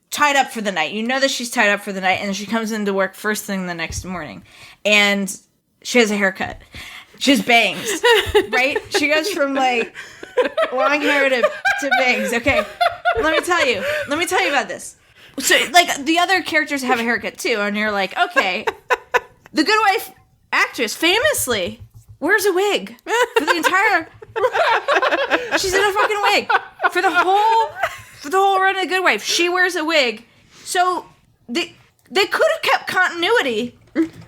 tied up for the night. You know that she's tied up for the night, and then she comes into work first thing the next morning, and she has a haircut. She has bangs, right? She goes from, like, long hair to bangs. Okay, let me tell you about this. So, like, the other characters have a haircut too, and you're like, okay, the good wife actress famously wears a wig for the entire. She's in a fucking wig for the whole run of the Good Wife. She wears a wig, so they could have kept continuity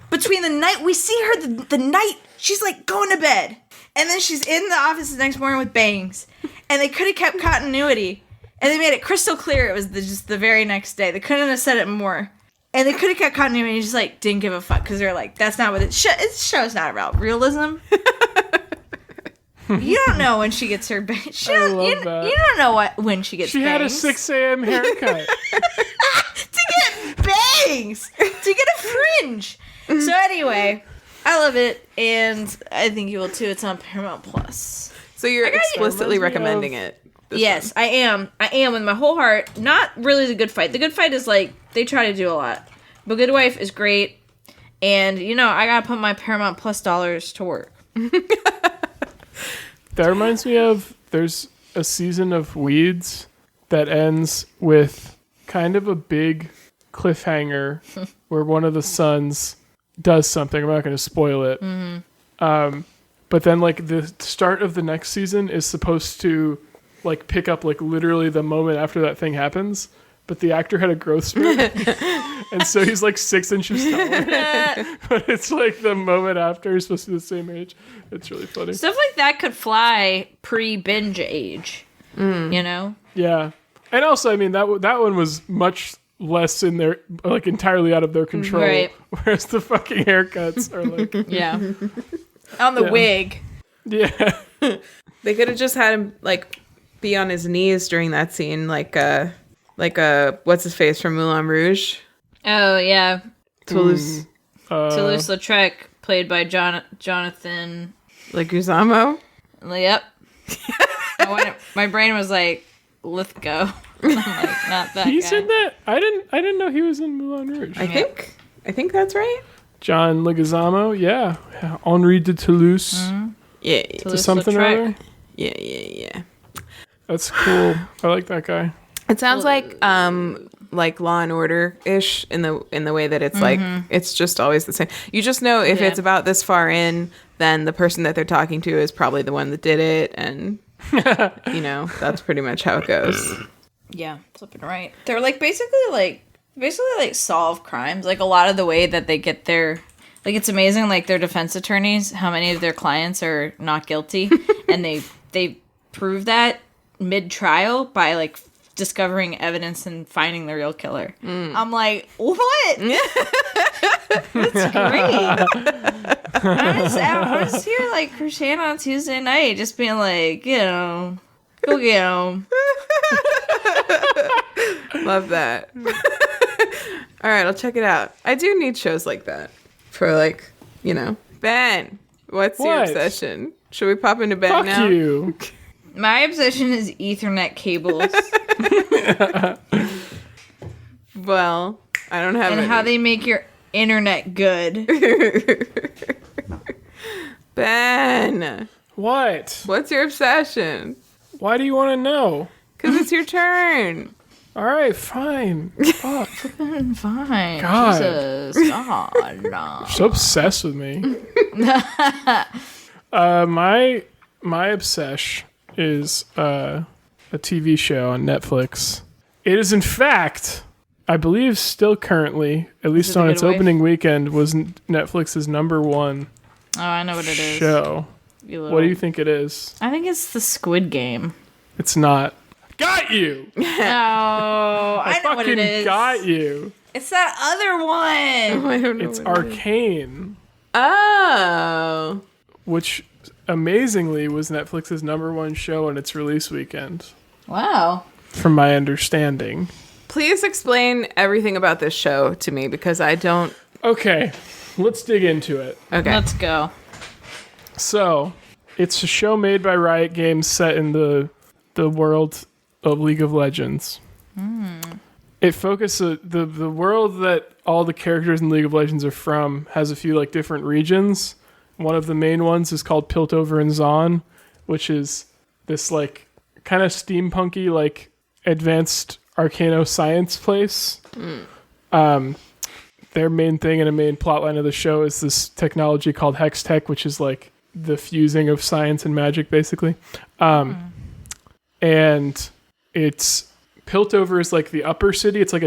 between the night we see her the night she's, like, going to bed, and then she's in the office the next morning with bangs, and they could have kept continuity, and they made it crystal clear it was just the very next day. They couldn't have said it more. And they could have kept continuity and just, like, didn't give a fuck because they're like, that's not what it show's not about realism. You don't know when she gets her bangs. You don't know when she gets bangs. She had a 6 a.m. haircut. To get bangs! To get a fringe! So anyway, I love it, and I think you will too. It's on Paramount Plus. So you're explicitly recommending it. Yes, I am. I am with my whole heart. Not really The Good Fight. The Good Fight is, like, they try to do a lot. But Good Wife is great. And, you know, I gotta put my Paramount Plus dollars to work. That reminds me of, there's a season of Weeds that ends with kind of a big cliffhanger where one of the sons does something. I'm not going to spoil it. But then, like, the start of the next season is supposed to, like, pick up, like, literally the moment after that thing happens, but the actor had a growth spurt, and so he's, like, 6 inches taller. But it's, like, the moment after he's supposed to be the same age. It's really funny. Stuff like that could fly pre-binge age, you know? Yeah. And also, I mean, that one was much less in their, like, entirely out of their control. Right. Whereas the fucking haircuts are, like... Yeah. On the wig. Yeah. They could have just had him, like, be on his knees during that scene, like what's his face from Moulin Rouge? Oh yeah, Toulouse-Lautrec, played by Jonathan Leguizamo. Yep. My brain was like, Lithgow. I'm like, not that. He's guy. in that. I didn't know he was in Moulin Rouge. I think that's right. John Leguizamo, yeah. Henri de Toulouse. Yeah. To something or other. Yeah. That's cool. I like that guy. It sounds like Law and Order ish in the way that it's like it's just always the same. You just know if it's about this far in, then the person that they're talking to is probably the one that did it, and you know that's pretty much how it goes. Yeah, flipping right. They're like basically solve crimes. Like a lot of the way that they get their, like it's amazing. Like their defense attorneys, how many of their clients are not guilty, and they prove that mid-trial by like discovering evidence and finding the real killer. I'm like, what? That's great. I was here like crocheting on Tuesday night, just being like, you know, go get him. Love that. All right, I'll check it out. I do need shows like that for like, you know. Ben, what's your obsession? Should we pop into bed now? Fuck you. My obsession is Ethernet cables. Well, I don't have and any. how they make your internet good. Ben, What? What's your obsession? Why do you want to know? Because it's your turn. All right, fine. Fuck. Fine. God. Jesus. God, no. So obsessed with me. My obsession is a TV show on Netflix. It is, in fact, I believe, still currently, at least on its opening weekend, was Netflix's number one Oh, I know what it is. show. What do you think it is? I think it's the Squid Game. It's not. Got you! No, I know what it Fucking is. got you. It's that other one. I don't know. It's Arcane, Oh. which amazingly was Netflix's number one show on its release weekend, Wow. from my understanding. Please explain everything about this show to me because I don't. Okay, let's dig into it. Okay. Let's go. So, it's a show made by Riot Games set in the world of League of Legends. It focuses the world that all the characters in League of Legends are from has a few like different regions. One of the main ones is called Piltover and Zon, which is this like kind of steampunky like advanced arcano science place. Their main thing and a main plotline of the show is this technology called Hex Tech, which is like the fusing of science and magic, basically. And it's Piltover is like the upper city. It's like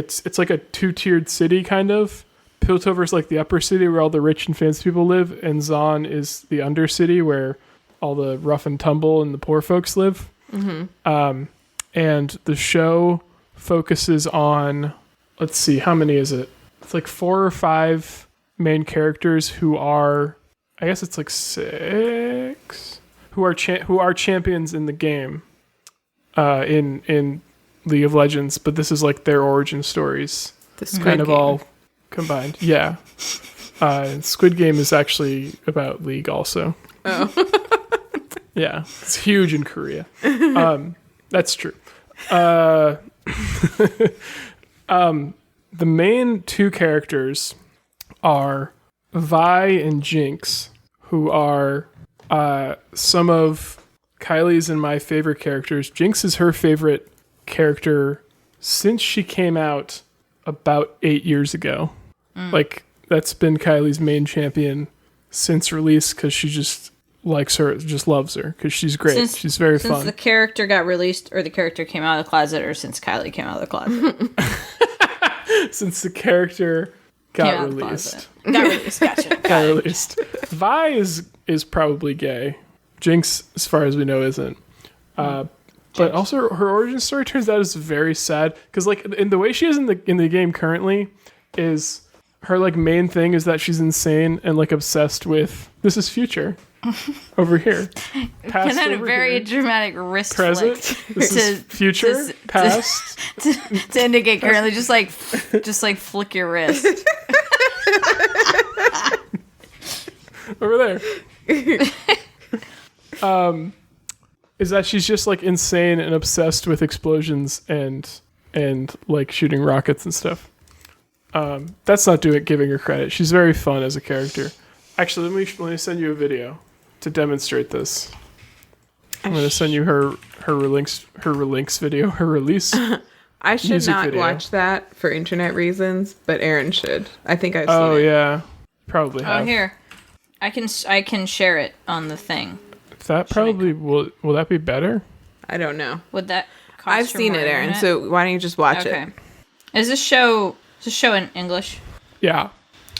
a two-tiered city kind of. Piltover is like the upper city where all the rich and fancy people live, and Zon is the undercity where all the rough and tumble and the poor folks live. And the show focuses on, let's see, how many is it? It's like 4 or 5 main characters who are, I guess it's like 6, who are champions in the game, in League of Legends, but this is like their origin stories, kind of all combined. Yeah. Squid Game is actually about League also. Oh. Yeah, it's huge in Korea. That's true. The main 2 characters are Vi and Jinx, who are some of Kylie's and my favorite characters. Jinx is her favorite character since she came out about 8 years ago. Like, that's been Kylie's main champion since release because she just likes her, just loves her because she's great. She's very fun. Since the character got released, or the character came out of the closet, or since Kylie came out of the closet. Since the character got released. Got released, gotcha. Got released. Vi is probably gay. Jinx, as far as we know, isn't. But also her origin story turns out is very sad because like in the way she is in the game currently is her like main thing is that she's insane and like obsessed with this is future over here. Past Kind of over very here. dramatic wrist Present. flick. This is future. Past. To indicate currently, just like flick your wrist. Over there. Is that she's just like insane and obsessed with explosions and like shooting rockets and stuff. That's not giving her credit. She's very fun as a character. Actually, let me send you a video to demonstrate this. I'm going to send you her release video, her release. I should music not video. watch that for internet reasons, but Erin should. I think I've seen Oh it. yeah, probably have. Oh, here, I can share it on the thing. That probably will that be better? I don't know. Would that? Cost I've her seen more it, Erin. internet? So why don't you just watch Okay. it? Is this show in English? Yeah.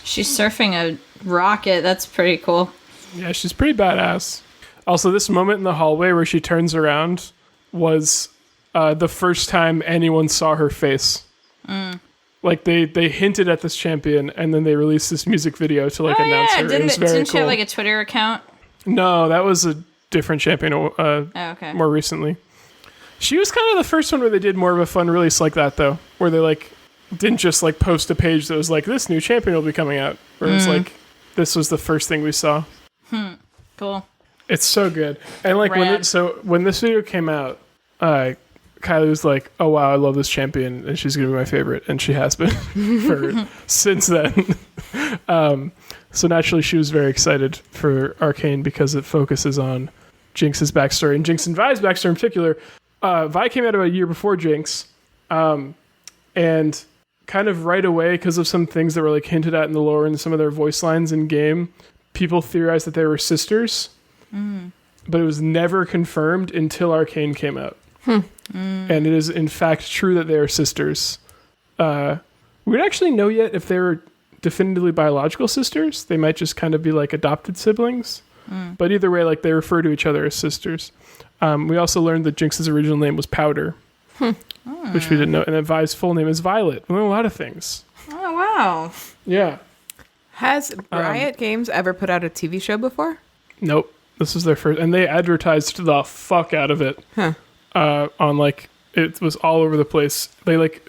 She's surfing a rocket. That's pretty cool. Yeah, she's pretty badass. Also, this moment in the hallway where she turns around was the first time anyone saw her face. Like they hinted at this champion, and then they released this music video to like announce her. It was very Didn't she cool. have like a Twitter account? No, that was a different champion. Oh, okay. More recently, she was kind of the first one where they did more of a fun release like that, though, where they like didn't just like post a page that was like this new champion will be coming out. Where it was like this was the first thing we saw. Cool. It's so good. And like Rad. when this video came out, Kylie was like, "Oh wow, I love this champion, and she's gonna be my favorite," and she has been for since then. So naturally, she was very excited for Arcane because it focuses on Jinx's backstory. And Jinx and Vi's backstory in particular, Vi came out about a year before Jinx. And kind of right away, because of some things that were like hinted at in the lore and some of their voice lines in game, people theorized that they were sisters. But it was never confirmed until Arcane came out. And it is in fact true that they are sisters. We don't actually know yet if they were definitively biological sisters. They might just kind of be like adopted siblings. But either way, like they refer to each other as sisters. We also learned that Jinx's original name was Powder, which we didn't know. And that Vi's full name is Violet. We learned a lot of things. Oh, wow. Yeah. Has Riot Games ever put out a TV show before? Nope. This was their first. And they advertised the fuck out of it. On like, it was all over the place. They like,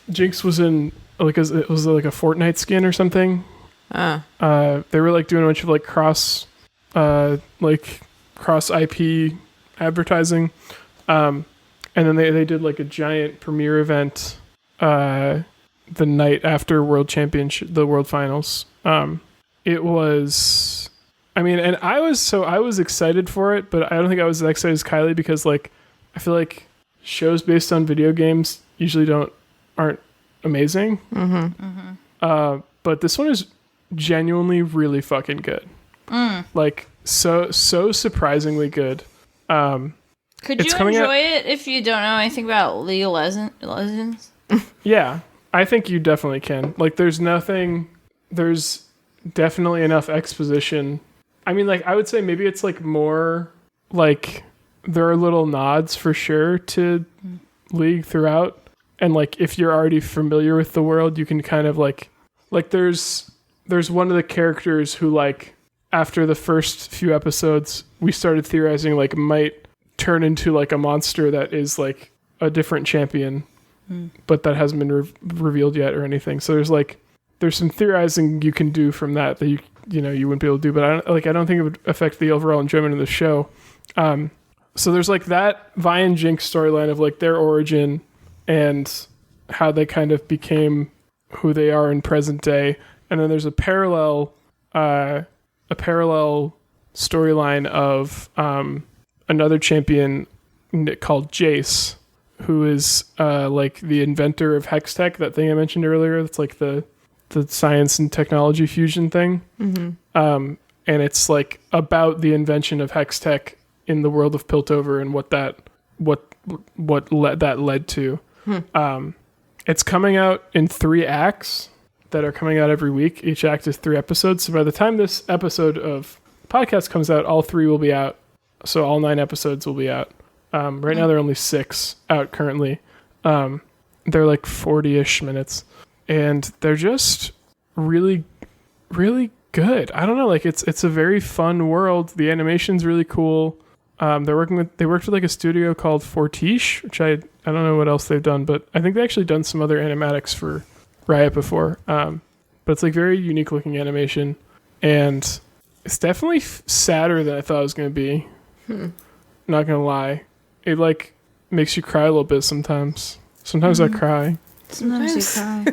Jinx was in, like, it was like a Fortnite skin or something. They were like doing a bunch of like cross IP advertising. And then they did like a giant premiere event the night after the World Finals. It was, I mean, and I was excited for it, but I don't think I was as excited as Kylie because like I feel like shows based on video games usually aren't amazing. But this one is genuinely really fucking good. Like so surprisingly good. Could you enjoy it if you don't know anything about League of Legends? Yeah, I think you definitely can. Like, there's definitely enough exposition. I mean, like, I would say maybe it's like more like there are little nods for sure to League throughout. And like, if you're already familiar with the world, you can kind of like there's one of the characters who like after the first few episodes, we started theorizing like might turn into like a monster that is like a different champion, but that hasn't been revealed yet or anything. So there's some theorizing you can do from that you wouldn't be able to do, but I don't think it would affect the overall enjoyment of the show. So there's like that Vi and Jinx storyline of like their origin and how they kind of became who they are in present day, and then there's a parallel storyline of another champion called Jace, who is like the inventor of Hex Tech, that thing I mentioned earlier. That's like the science and technology fusion thing. And it's like about the invention of Hex Tech in the world of Piltover and what that led to. It's coming out in 3 acts that are coming out every week. Each act is 3 episodes. So by the time this episode of podcast comes out, all 3 will be out. So all 9 episodes will be out. Right now, there are only 6 out currently. They're like 40-ish minutes. And they're just really, really good. I don't know. Like it's a very fun world. The animation's really cool. They worked with like a studio called Fortiche, which I don't know what else they've done, but I think they actually done some other animatics for Riot before. But it's like very unique looking animation, and it's definitely sadder than I thought it was going to be. Not gonna lie, it like makes you cry a little bit sometimes. Sometimes I cry. Sometimes you cry.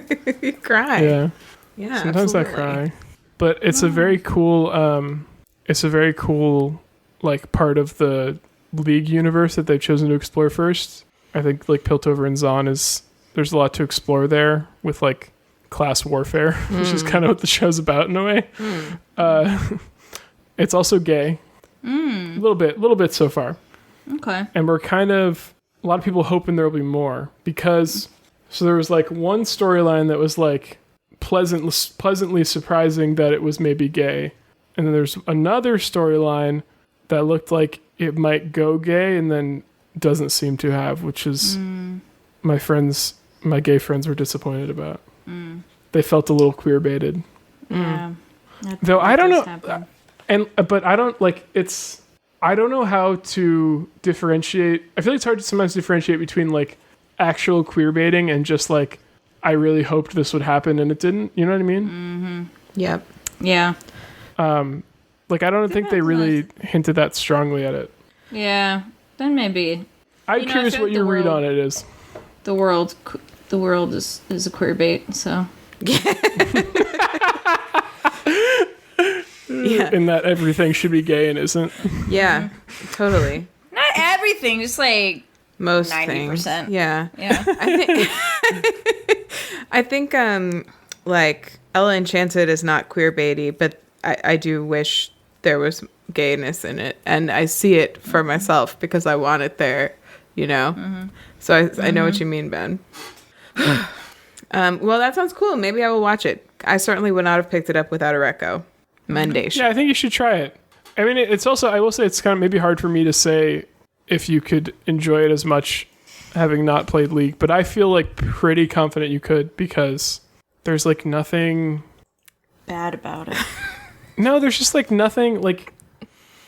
You cry. Yeah. Sometimes absolutely. I cry. But it's a very cool like part of the League universe that they've chosen to explore first. I think like Piltover and Zon there's a lot to explore there with like class warfare, which is kind of what the show's about in a way. It's also gay. A little bit so far. Okay. And we're kind of, a lot of people hoping there will be more, because so there was like one storyline that was like pleasantly surprising that it was maybe gay, and then there's another storyline that looked like it might go gay and then doesn't seem to have, which is my gay friends were disappointed about. They felt a little queer baited. Yeah. Though I don't know, but I don't like it's. I don't know how to differentiate. I feel like it's hard to sometimes differentiate between like actual queer baiting and just like I really hoped this would happen and it didn't. You know what I mean? Yep. Yeah. Like I don't think they really hinted that strongly at it. Yeah. Then maybe. I'm curious what your read on it is. The world is a queer bait. So. Yeah, Yeah. in that everything should be gay and isn't. Yeah, totally. Not everything, just like Most 90%. things. Yeah. yeah. I think like Ella Enchanted is not queerbaity, but I do wish there was gayness in it, and I see it for myself because I want it there, you know. So I know what you mean, Ben. Well, that sounds cool. Maybe I will watch it. I certainly would not have picked it up without a reco. Monday. Yeah, I think you should try it. I mean, it's also, I will say, it's kind of maybe hard for me to say if you could enjoy it as much having not played League, but I feel like pretty confident you could, because there's like nothing Bad about it. No, there's just like nothing like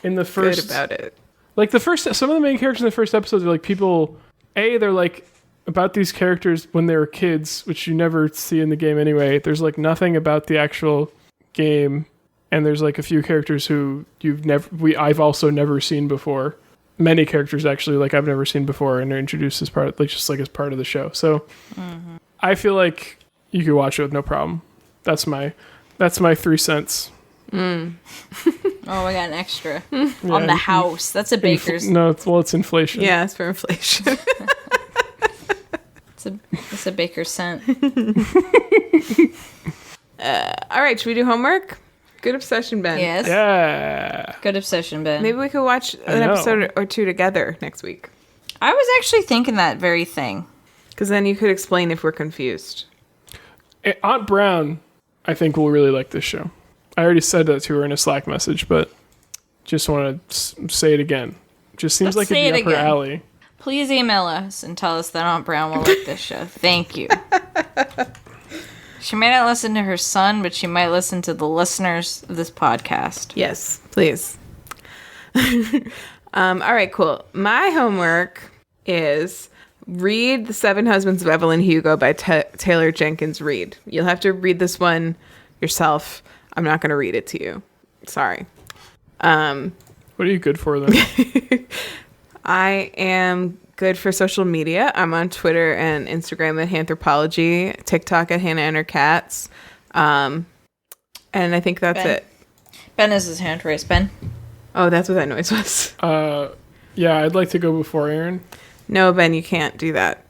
in the first Good about it. Like the first, some of the main characters in the first episodes are like people. They're like about these characters when they were kids, which you never see in the game anyway. There's like nothing about the actual game, and there's like a few characters who I've also never seen before. Many characters actually, like I've never seen before, and they're introduced as part of, like just like as part of the show. So I feel like you could watch it with no problem. That's my 3 cents. Oh, I got an extra on the house. That's a baker's. It's inflation. Yeah, it's for inflation. It's a baker's cent. All right, should we do homework? Good obsession, Ben. Yes. Yeah. Good obsession, Ben. Maybe we could watch an episode or two together next week. I was actually thinking that very thing. Because then you could explain if we're confused. Aunt Brown, I think, will really like this show. I already said that to her in a Slack message, but just want to say it again. Just seems Let's like say it'd be it up her again. alley. Please email us and tell us that Aunt Brown will like this show. Thank you. She may not listen to her son, but she might listen to the listeners of this podcast. Yes, please. All right, cool. My homework is read The Seven Husbands of Evelyn Hugo by Taylor Jenkins Reid. You'll have to read this one yourself. I'm not going to read it to you. Sorry. What are you good for, then? I am good for social media. I'm on Twitter and Instagram at Hanthropology, TikTok at Hannah and her cats. And I think that's it. Ben is his hand raised. Ben? Oh, that's what that noise was. Yeah, I'd like to go before Erin. No, Ben, you can't do that.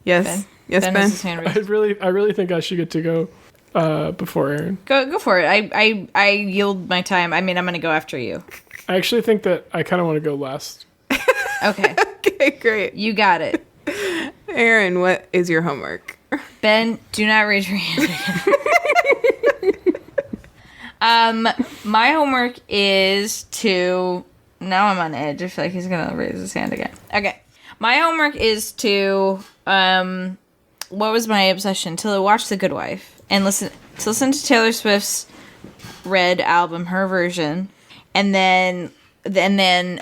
Yes. Ben? Yes, Ben Ben. is his hand raised. I really think I should get to go before Erin. Go for it. I yield my time. I mean, I'm going to go after you. I actually think that I kind of want to go last. Okay. Okay, great. You got it. Erin, what is your homework? Ben, do not raise your hand again. My homework is to... Now I'm on edge. I feel like he's going to raise his hand again. Okay. My homework is to... what was my obsession? To watch The Good Wife and listen to Taylor Swift's Red album, her version, and then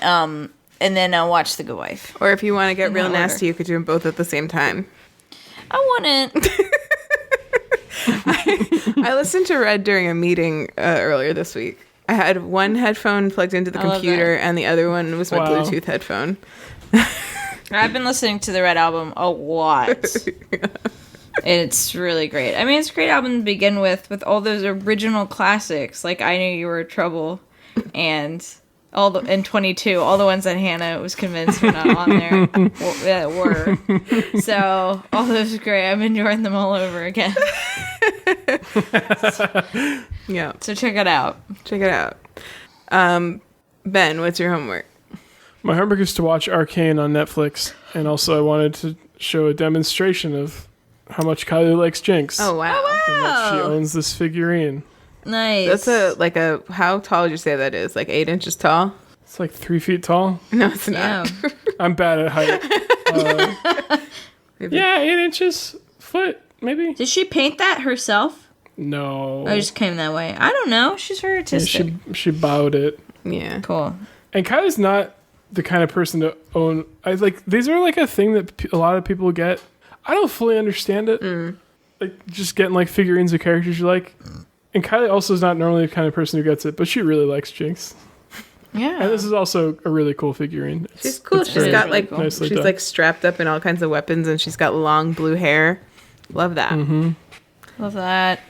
I'll watch The Good Wife. Or if you want to get In real that nasty, order. you could do them both at the same time. I wouldn't. I listened to Red during a meeting earlier this week. I had one headphone plugged into the I love computer, and the other one was my Wow. Bluetooth headphone. I've been listening to the Red album a lot. It's really great. I mean, it's a great album to begin with all those original classics, like I Knew You Were Trouble, and and 22, all the ones that Hannah was convinced were not on there that were. So all those are great. I'm enjoying them all over again. Yeah, So check it out. check it out. Ben, what's your homework? My homework is to watch Arcane on Netflix, and also I wanted to show a demonstration of how much Kylie likes Jinx. Oh, wow. And that she owns this figurine. Nice. That's how tall would you say that is? Like 8 inches tall? It's like 3 feet tall. No, it's Yeah. not. I'm bad at height. Yeah, 8 inches, foot, maybe. Did she paint that herself? No. Or it just came that way? I don't know. She's very Yeah, artistic. she bowed it. Yeah. Cool. And Kylie's not the kind of person to own. These are like a thing that a lot of people get. I don't fully understand it. Like just getting like figurines of characters you like. And Kylie also is not normally the kind of person who gets it, but she really likes Jinx. Yeah. And this is also a really cool figurine. She's cool. It's She's very, got really like cool. Nicely she's done. like strapped up in all kinds of weapons, and she's got long blue hair. Love that. Love that.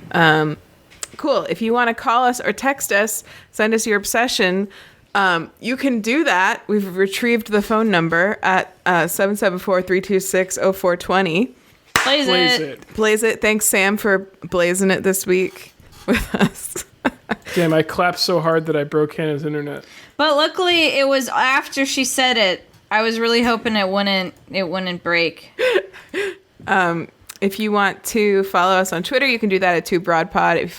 Cool. If you want to call us or text us, send us your obsession, you can do that. We've retrieved the phone number at 774-326-0420. Blaze it. Blaze it. Thanks, Sam, for blazing it this week with us. Damn, I clapped so hard that I broke Hannah's internet. But luckily, it was after she said it. I was really hoping it wouldn't break. If you want to follow us on Twitter, you can do that at 2broadpod. If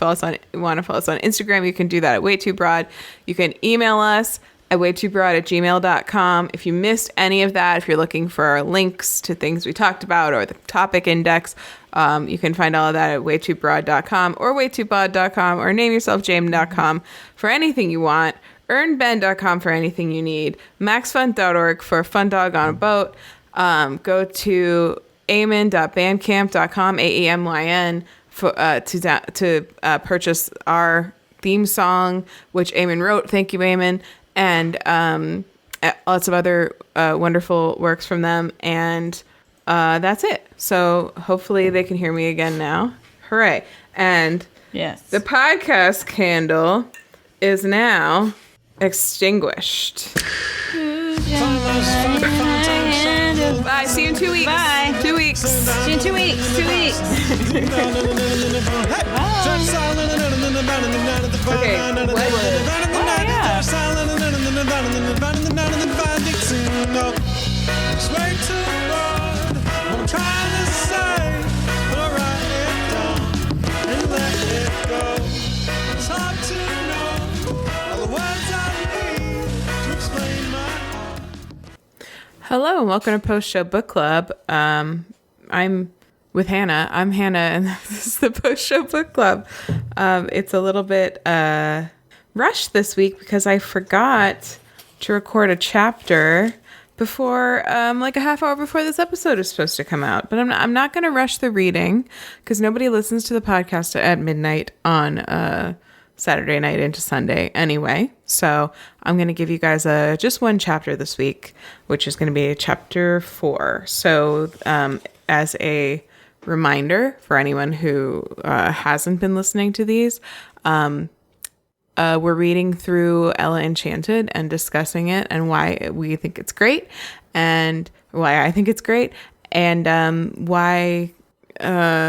you want to follow us on Instagram, you can do that at way2broad. You can email us at way2broad@gmail.com. If you missed any of that, if you're looking for links to things we talked about or the topic index, you can find all of that at way2broad.com or way2bod.com or nameyourselfjame.com for anything you want. earnben.com for anything you need. maxfun.org for a fun dog on a boat. Go to aemon.bandcamp.com, AEMYN, to purchase our theme song, which Eamon wrote. Thank you, Eamon. And lots of other wonderful works from them. And that's it. So hopefully they can hear me again now. Hooray. And Yes. the podcast candle is now extinguished. Bye. See you in 2 weeks. Bye. 2 weeks. See you in 2 weeks. 2 weeks. Okay. Hello and welcome to Post Show Book Club. I'm with Hannah. I'm Hannah, and this is the Post Show Book Club. It's a little bit rushed this week because I forgot to record a chapter before, like a half hour before this episode is supposed to come out. But I'm not going to rush the reading because nobody listens to the podcast at midnight on Saturday night into Sunday anyway. So I'm going to give you guys just one chapter this week, which is going to be chapter 4. So as a reminder for anyone who hasn't been listening to these, we're reading through Ella Enchanted and discussing it and why we think it's great and why I think it's great and why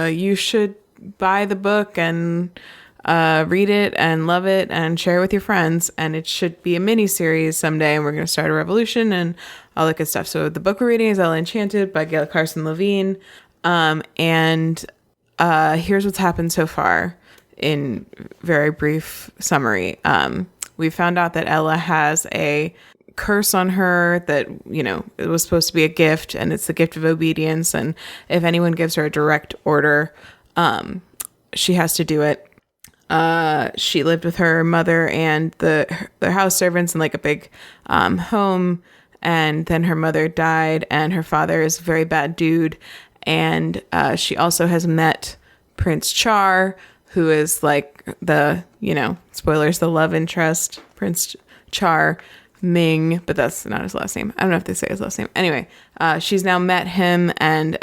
you should buy the book and read it and love it and share it with your friends. And it should be a mini series someday. And we're going to start a revolution and all that good stuff. So the book we're reading is Ella Enchanted by Gail Carson Levine. And here's what's happened so far in very brief summary. We found out that Ella has a curse on her that, you know, it was supposed to be a gift, and it's the gift of obedience. And if anyone gives her a direct order, she has to do it. She lived with her mother and their house servants in like a big home, and then her mother died, and her father is a very bad dude. And she also has met Prince Char, who is like the, you know, spoilers, the love interest, Prince Char Ming, but that's not his last name. I don't know if they say his last name. Anyway, she's now met him and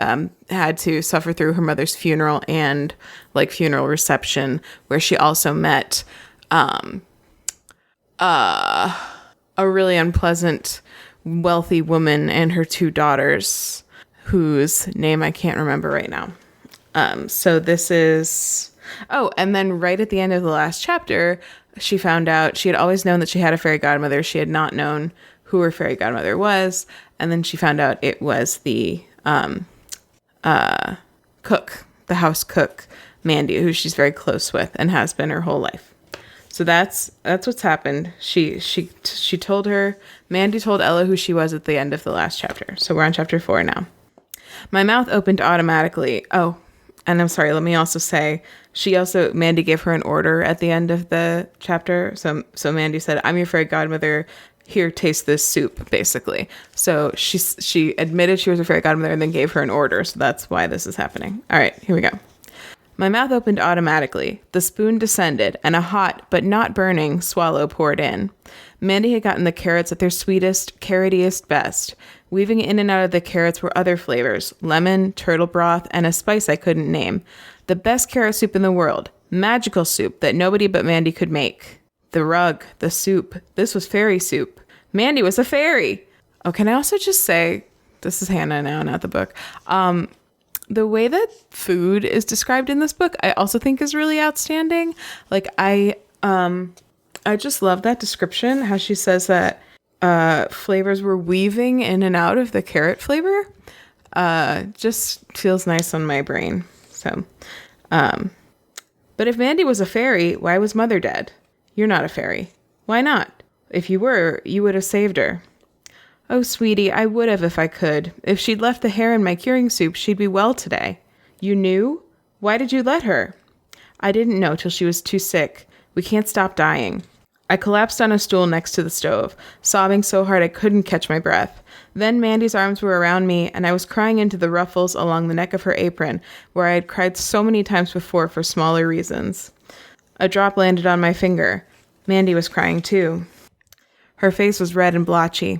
had to suffer through her mother's funeral and like funeral reception, where she also met a really unpleasant, wealthy woman and her 2 daughters, whose name I can't remember right now. So this is... Oh, and then right at the end of the last chapter, she found out she had always known that she had a fairy godmother. She had not known who her fairy godmother was. And then she found out it was the cook, the house cook, Mandy, who she's very close with and has been her whole life. So that's what's happened. She told her, Mandy told Ella who she was at the end of the last chapter. So we're on chapter 4 now. My mouth opened automatically. Oh, and I'm sorry, let me also say, Mandy gave her an order at the end of the chapter. So Mandy said, I'm your fairy godmother. Here, taste this soup, basically. So she admitted she was a fairy godmother and then gave her an order. So that's why this is happening. All right, here we go. My mouth opened automatically. The spoon descended, and a hot, but not burning, swallow poured in. Mandy had gotten the carrots at their sweetest, carrotiest best. Weaving in and out of the carrots were other flavors, lemon, turtle broth, and a spice I couldn't name. The best carrot soup in the world. Magical soup that nobody but Mandy could make. The rug, the soup. This was fairy soup. Mandy was a fairy. Oh, can I also just say, this is Hannah now, not the book. The way that food is described in this book, I also think is really outstanding. Like I just love that description, how she says that flavors were weaving in and out of the carrot flavor. Just feels nice on my brain. So, but if Mandy was a fairy, why was Mother dead? You're not a fairy. Why not? If you were, you would have saved her. Oh, sweetie, I would have if I could. If she'd left the hair in my curing soup, she'd be well today. You knew? Why did you let her? I didn't know till she was too sick. We can't stop dying. I collapsed on a stool next to the stove, sobbing so hard I couldn't catch my breath. Then Mandy's arms were around me, and I was crying into the ruffles along the neck of her apron, where I had cried so many times before for smaller reasons. A drop landed on my finger. Mandy was crying too. Her face was red and blotchy.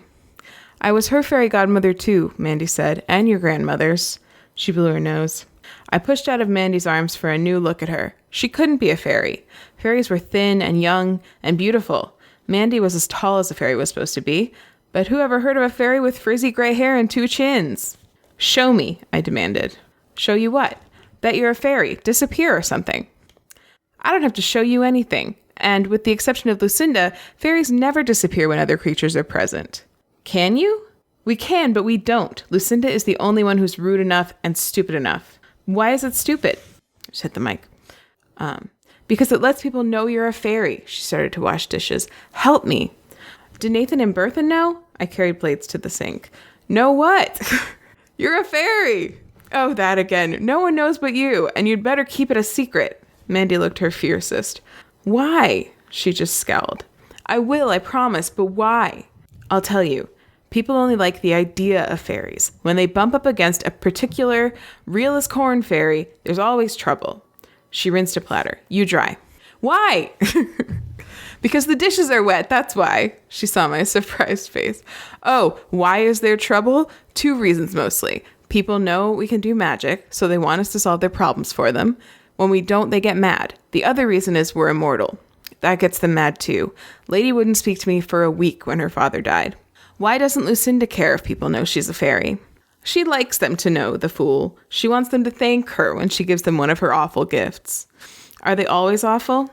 I was her fairy godmother too, Mandy said, and your grandmother's. She blew her nose. I pushed out of Mandy's arms for a new look at her. She couldn't be a fairy. Fairies were thin and young and beautiful. Mandy was as tall as a fairy was supposed to be. But who ever heard of a fairy with frizzy gray hair and 2 chins? Show me, I demanded. Show you what? That you're a fairy. Disappear or something. I don't have to show you anything. And with the exception of Lucinda, fairies never disappear when other creatures are present. Can you? We can, but we don't. Lucinda is the only one who's rude enough and stupid enough. Why is it stupid? Just hit the mic. Because it lets people know you're a fairy. She started to wash dishes. Help me. Do Nathan and Bertha know? I carried plates to the sink. Know what? You're a fairy. Oh, that again. No one knows but you, and you'd better keep it a secret. Mandy looked her fiercest. Why? She just scowled. I will, I promise, but why? I'll tell you. People only like the idea of fairies. When they bump up against a particular real as corn fairy, there's always trouble. She rinsed a platter. You dry. Why? Because the dishes are wet, that's why. She saw my surprised face. Oh, why is there trouble? 2 reasons mostly. People know we can do magic, so they want us to solve their problems for them. When we don't, they get mad. The other reason is we're immortal. That gets them mad too. Lady wouldn't speak to me for a week when her father died. Why doesn't Lucinda care if people know she's a fairy? She likes them to know, the fool. She wants them to thank her when she gives them one of her awful gifts. Are they always awful?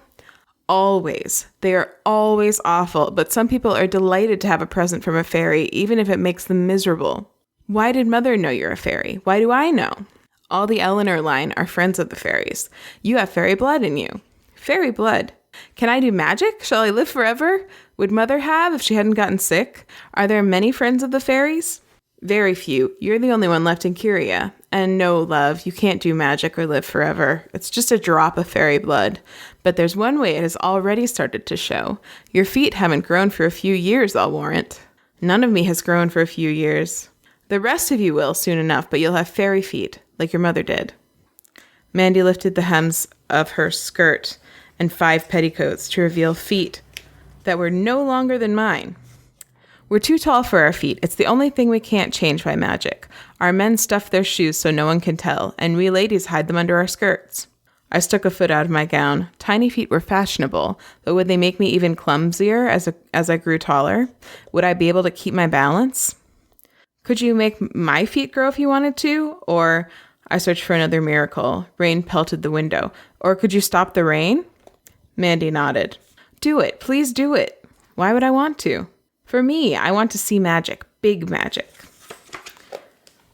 Always. They are always awful, but some people are delighted to have a present from a fairy, even if it makes them miserable. Why did Mother know you're a fairy? Why do I know? All the Eleanor line are friends of the fairies. You have fairy blood in you. Fairy blood. Can I do magic? Shall I live forever? Would Mother have if she hadn't gotten sick? Are there many friends of the fairies? Very few. You're the only one left in Curia. And no, love, you can't do magic or live forever. It's just a drop of fairy blood. But there's one way it has already started to show. Your feet haven't grown for a few years, I'll warrant. None of me has grown for a few years. The rest of you will soon enough, but you'll have fairy feet, like your mother did. Mandy lifted the hems of her skirt and 5 petticoats to reveal feet that were no longer than mine. We're too tall for our feet. It's the only thing we can't change by magic. Our men stuff their shoes so no one can tell, and we ladies hide them under our skirts. I stuck a foot out of my gown. Tiny feet were fashionable, but would they make me even clumsier as I grew taller? Would I be able to keep my balance? Could you make my feet grow if you wanted to? Or I searched for another miracle. Rain pelted the window. Or could you stop the rain? Mandy nodded. Do it. Please do it. Why would I want to? For me, I want to see magic. Big magic.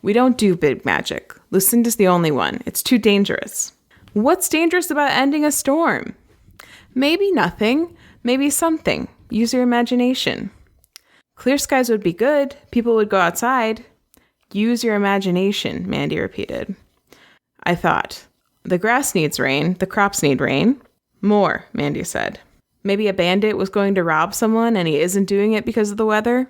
We don't do big magic. Lucinda's the only one. It's too dangerous. What's dangerous about ending a storm? Maybe nothing. Maybe something. Use your imagination. Clear skies would be good. People would go outside. Use your imagination, Mandy repeated. I thought. The grass needs rain. The crops need rain. More, Mandy said. Maybe a bandit was going to rob someone and he isn't doing it because of the weather?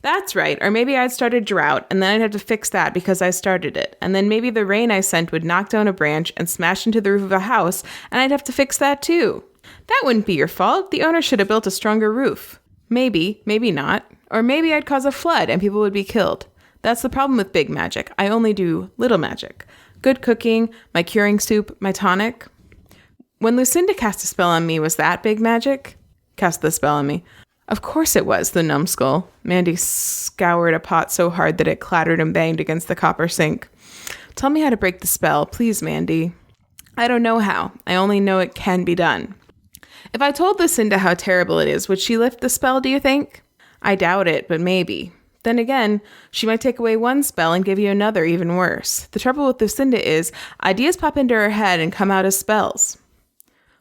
That's right. Or maybe I'd started drought and then I'd have to fix that because I started it. And then maybe the rain I sent would knock down a branch and smash into the roof of a house and I'd have to fix that too. That wouldn't be your fault. The owner should have built a stronger roof. Maybe, maybe not. Or maybe I'd cause a flood and people would be killed. That's the problem with big magic. I only do little magic. Good cooking, my curing soup, my tonic. When Lucinda cast a spell on me, was that big magic? Cast the spell on me. Of course it was, the numbskull. Mandy scoured a pot so hard that it clattered and banged against the copper sink. Tell me how to break the spell, please, Mandy. I don't know how. I only know it can be done. If I told Lucinda how terrible it is, would she lift the spell, do you think? I doubt it, but maybe. Then again, she might take away one spell and give you another even worse. The trouble with Lucinda is, ideas pop into her head and come out as spells.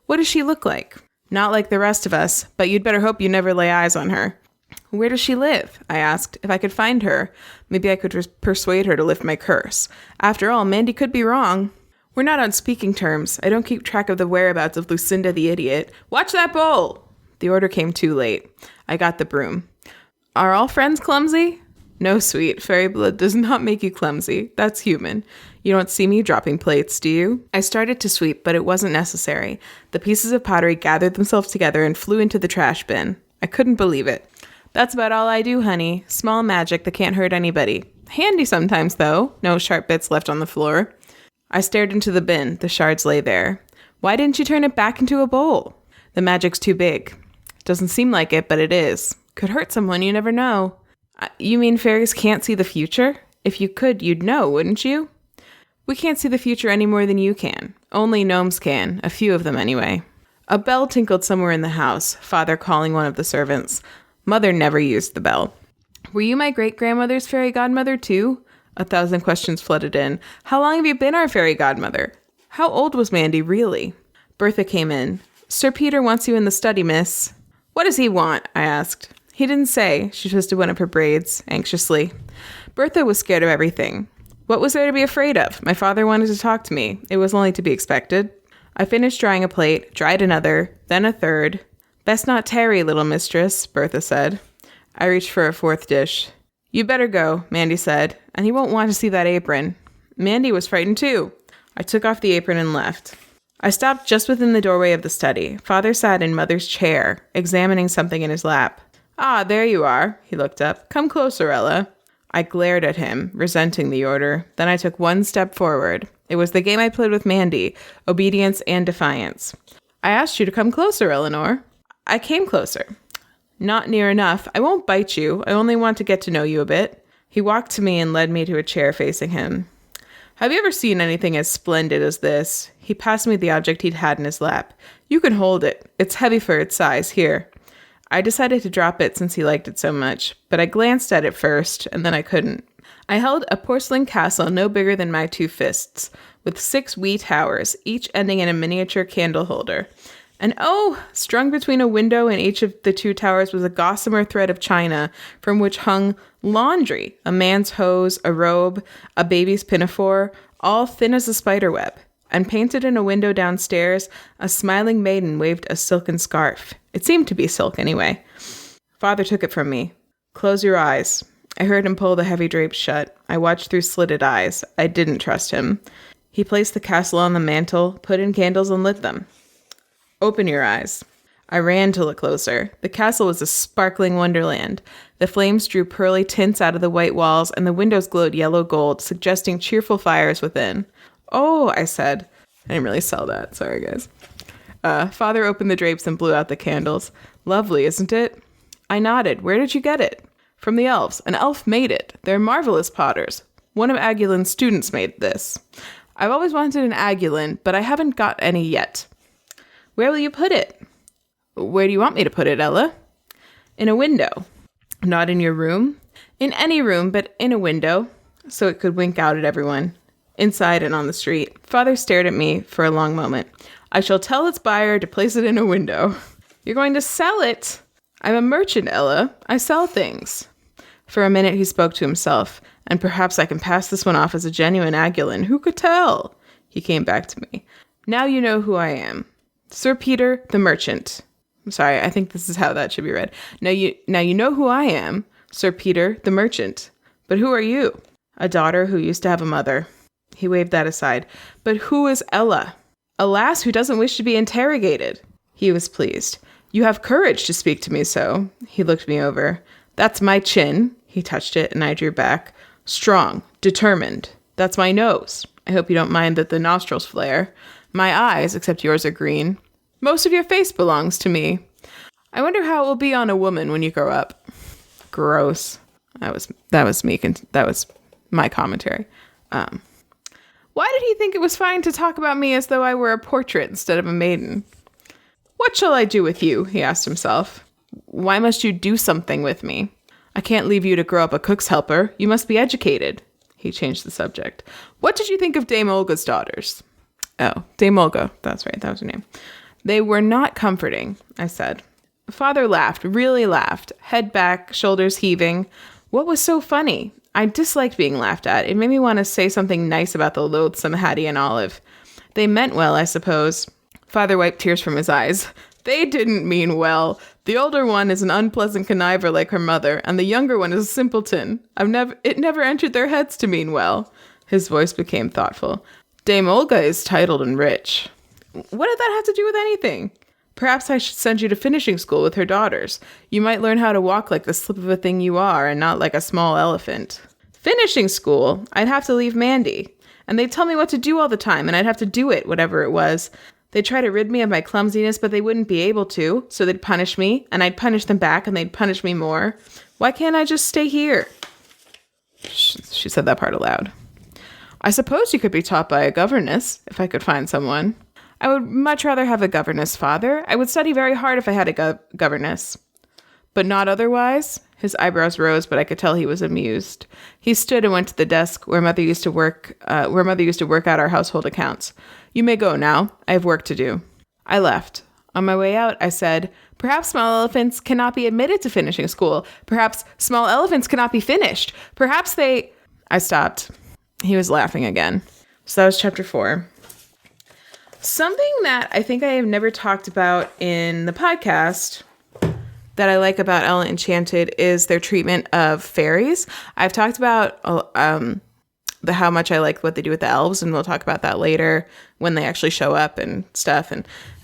What does she look like? Not like the rest of us, but you'd better hope you never lay eyes on her. Where does she live? I asked. If I could find her, maybe I could persuade her to lift my curse. After all, Mandy could be wrong. We're not on speaking terms. I don't keep track of the whereabouts of Lucinda the idiot. Watch that bowl! The order came too late. I got the broom. Are all friends clumsy? No, sweet. Fairy blood does not make you clumsy. That's human. You don't see me dropping plates, do you? I started to sweep, but it wasn't necessary. The pieces of pottery gathered themselves together and flew into the trash bin. I couldn't believe it. That's about all I do, honey. Small magic that can't hurt anybody. Handy sometimes, though. No sharp bits left on the floor. I stared into the bin. The shards lay there. Why didn't you turn it back into a bowl? The magic's too big. Doesn't seem like it, but it is. Could hurt someone, you never know. You mean fairies can't see the future? If you could, you'd know, wouldn't you? We can't see the future any more than you can. Only gnomes can. A few of them, anyway. A bell tinkled somewhere in the house, Father calling one of the servants. Mother never used the bell. Were you my great-grandmother's fairy godmother, too? 1,000 questions flooded in. How long have you been our fairy godmother? How old was Mandy, really? Bertha came in. Sir Peter wants you in the study, miss. What does he want? I asked. He didn't say. She twisted one of her braids, anxiously. Bertha was scared of everything. What was there to be afraid of? My father wanted to talk to me. It was only to be expected. I finished drying a plate, dried another, then a third. Best not tarry, little mistress, Bertha said. I reached for a fourth dish. You better go, Mandy said, and he won't want to see that apron. Mandy was frightened too. I took off the apron and left. I stopped just within the doorway of the study. Father sat in Mother's chair, examining something in his lap. Ah, there you are, he looked up. Come closer, Ella. I glared at him, resenting the order. Then I took one step forward. It was the game I played with Mandy, obedience and defiance. I asked you to come closer, Eleanor. I came closer. Not near enough. I won't bite you. I only want to get to know you a bit. He walked to me and led me to a chair facing him. Have you ever seen anything as splendid as this? He passed me the object he'd had in his lap. You can hold it. It's heavy for its size. Here. I decided to drop it since he liked it so much, but I glanced at it first, and then I couldn't. I held a porcelain castle no bigger than my 2 fists, with 6 wee towers, each ending in a miniature candle holder. And oh, strung between a window and each of the 2 towers was a gossamer thread of china from which hung laundry, a man's hose, a robe, a baby's pinafore, all thin as a spider web. And painted in a window downstairs, a smiling maiden waved a silken scarf. It seemed to be silk anyway. Father took it from me. Close your eyes. I heard him pull the heavy drapes shut. I watched through slitted eyes. I didn't trust him. He placed the castle on the mantel, put in candles, and lit them. Open your eyes. I ran to look closer. The castle was a sparkling wonderland. The flames drew pearly tints out of the white walls, and the windows glowed yellow gold, suggesting cheerful fires within. Oh, I said. I didn't really sell that. Sorry, guys. Father opened the drapes and blew out the candles. Lovely, isn't it? I nodded. Where did you get it? From the elves. An elf made it. They're marvelous potters. One of Aguilin's students made this. I've always wanted an Agulin, but I haven't got any yet. Where will you put it? Where do you want me to put it, Ella? In a window. Not in your room? In any room, but in a window, so it could wink out at everyone. Inside and on the street. Father stared at me for a long moment. I shall tell its buyer to place it in a window. You're going to sell it? I'm a merchant, Ella. I sell things. For a minute he spoke to himself, and perhaps I can pass this one off as a genuine Agulin. Who could tell? He came back to me. Now you know who I am. Sir Peter, the merchant. I'm sorry, I think this is how that should be read. Now you know who I am, Sir Peter, the merchant. But who are you? A daughter who used to have a mother. He waved that aside. But who is Ella? A lass who doesn't wish to be interrogated. He was pleased. You have courage to speak to me so. He looked me over. That's my chin. He touched it and I drew back. Strong. Determined. That's my nose. I hope you don't mind that the nostrils flare. My eyes, except yours, are green. Most of your face belongs to me. I wonder how it will be on a woman when you grow up. Gross. That was me. That was my commentary. Why did he think it was fine to talk about me as though I were a portrait instead of a maiden? What shall I do with you? He asked himself. Why must you do something with me? I can't leave you to grow up a cook's helper. You must be educated. He changed the subject. What did you think of Dame Olga's daughters? Oh, Dame Olga. That's right. That was her name. They were not comforting, I said. Father laughed, really laughed, head back, shoulders heaving. What was so funny? I disliked being laughed at. It made me want to say something nice about the loathsome Hattie and Olive. They meant well, I suppose. Father wiped tears from his eyes. They didn't mean well. The older one is an unpleasant conniver like her mother, and the younger one is a simpleton. It never entered their heads to mean well. His voice became thoughtful. Dame Olga is titled and rich. What did that have to do with anything? Perhaps I should send you to finishing school with her daughters. You might learn how to walk like the slip of a thing you are, and not like a small elephant. Finishing school? I'd have to leave Mandy. And they'd tell me what to do all the time, and I'd have to do it, whatever it was. They'd try to rid me of my clumsiness, but they wouldn't be able to, so they'd punish me, and I'd punish them back, and they'd punish me more. Why can't I just stay here? She said that part aloud. I suppose you could be taught by a governess, if I could find someone. I would much rather have a governess, Father. I would study very hard if I had a governess. But not otherwise? His eyebrows rose, but I could tell he was amused. He stood and went to the desk where Mother used to work out our household accounts. You may go now. I have work to do. I left. On my way out, I said, perhaps small elephants cannot be admitted to finishing school. Perhaps small elephants cannot be finished. Perhaps they... I stopped. He was laughing again. So that was chapter 4. Something that I think I have never talked about in the podcast that I like about Ella Enchanted is their treatment of fairies. I've talked about how much I like what they do with the elves, and we'll talk about that later when they actually show up and stuff.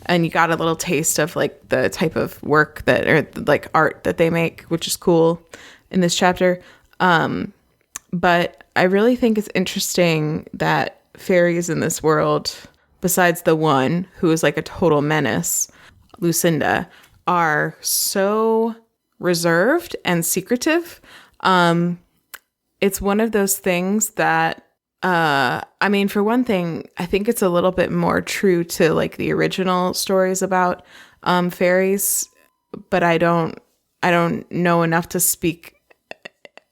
And you got a little taste of like the type of work that, or like art that they make, which is cool in this chapter. But I really think it's interesting that fairies in this world, besides the one who is like a total menace, Lucinda, are so reserved and secretive. It's one of those things that, I mean, for one thing, I think it's a little bit more true to like the original stories about fairies, but I don't know enough to speak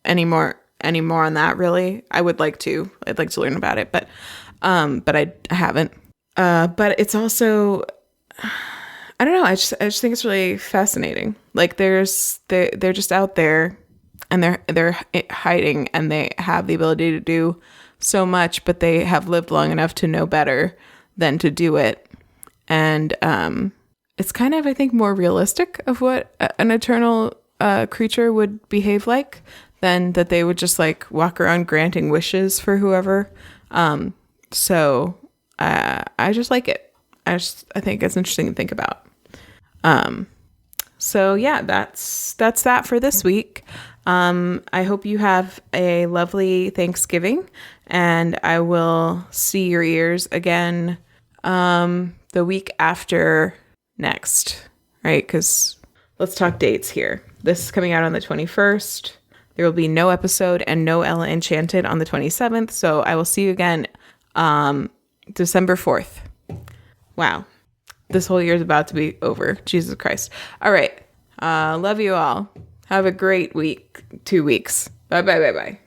anymore on that, really. I'd like to learn about it, but I haven't. But it's also, I don't know. I just think it's really fascinating. Like they're just out there, and they're hiding, and they have the ability to do so much, but they have lived long enough to know better than to do it. And it's kind of, I think, more realistic of what an eternal creature would behave like, than that they would just like walk around granting wishes for whoever. So I just like it. I think it's interesting to think about. So yeah, that's that for this week. I hope you have a lovely Thanksgiving, and I will see your ears again the week after next, right? Because let's talk dates here. This is coming out on the 21st. There will be no episode and no Ella Enchanted on the 27th. So I will see you again December 4th. Wow. This whole year is about to be over. Jesus Christ. All right. Love you all. Have a great week. 2 weeks. Bye.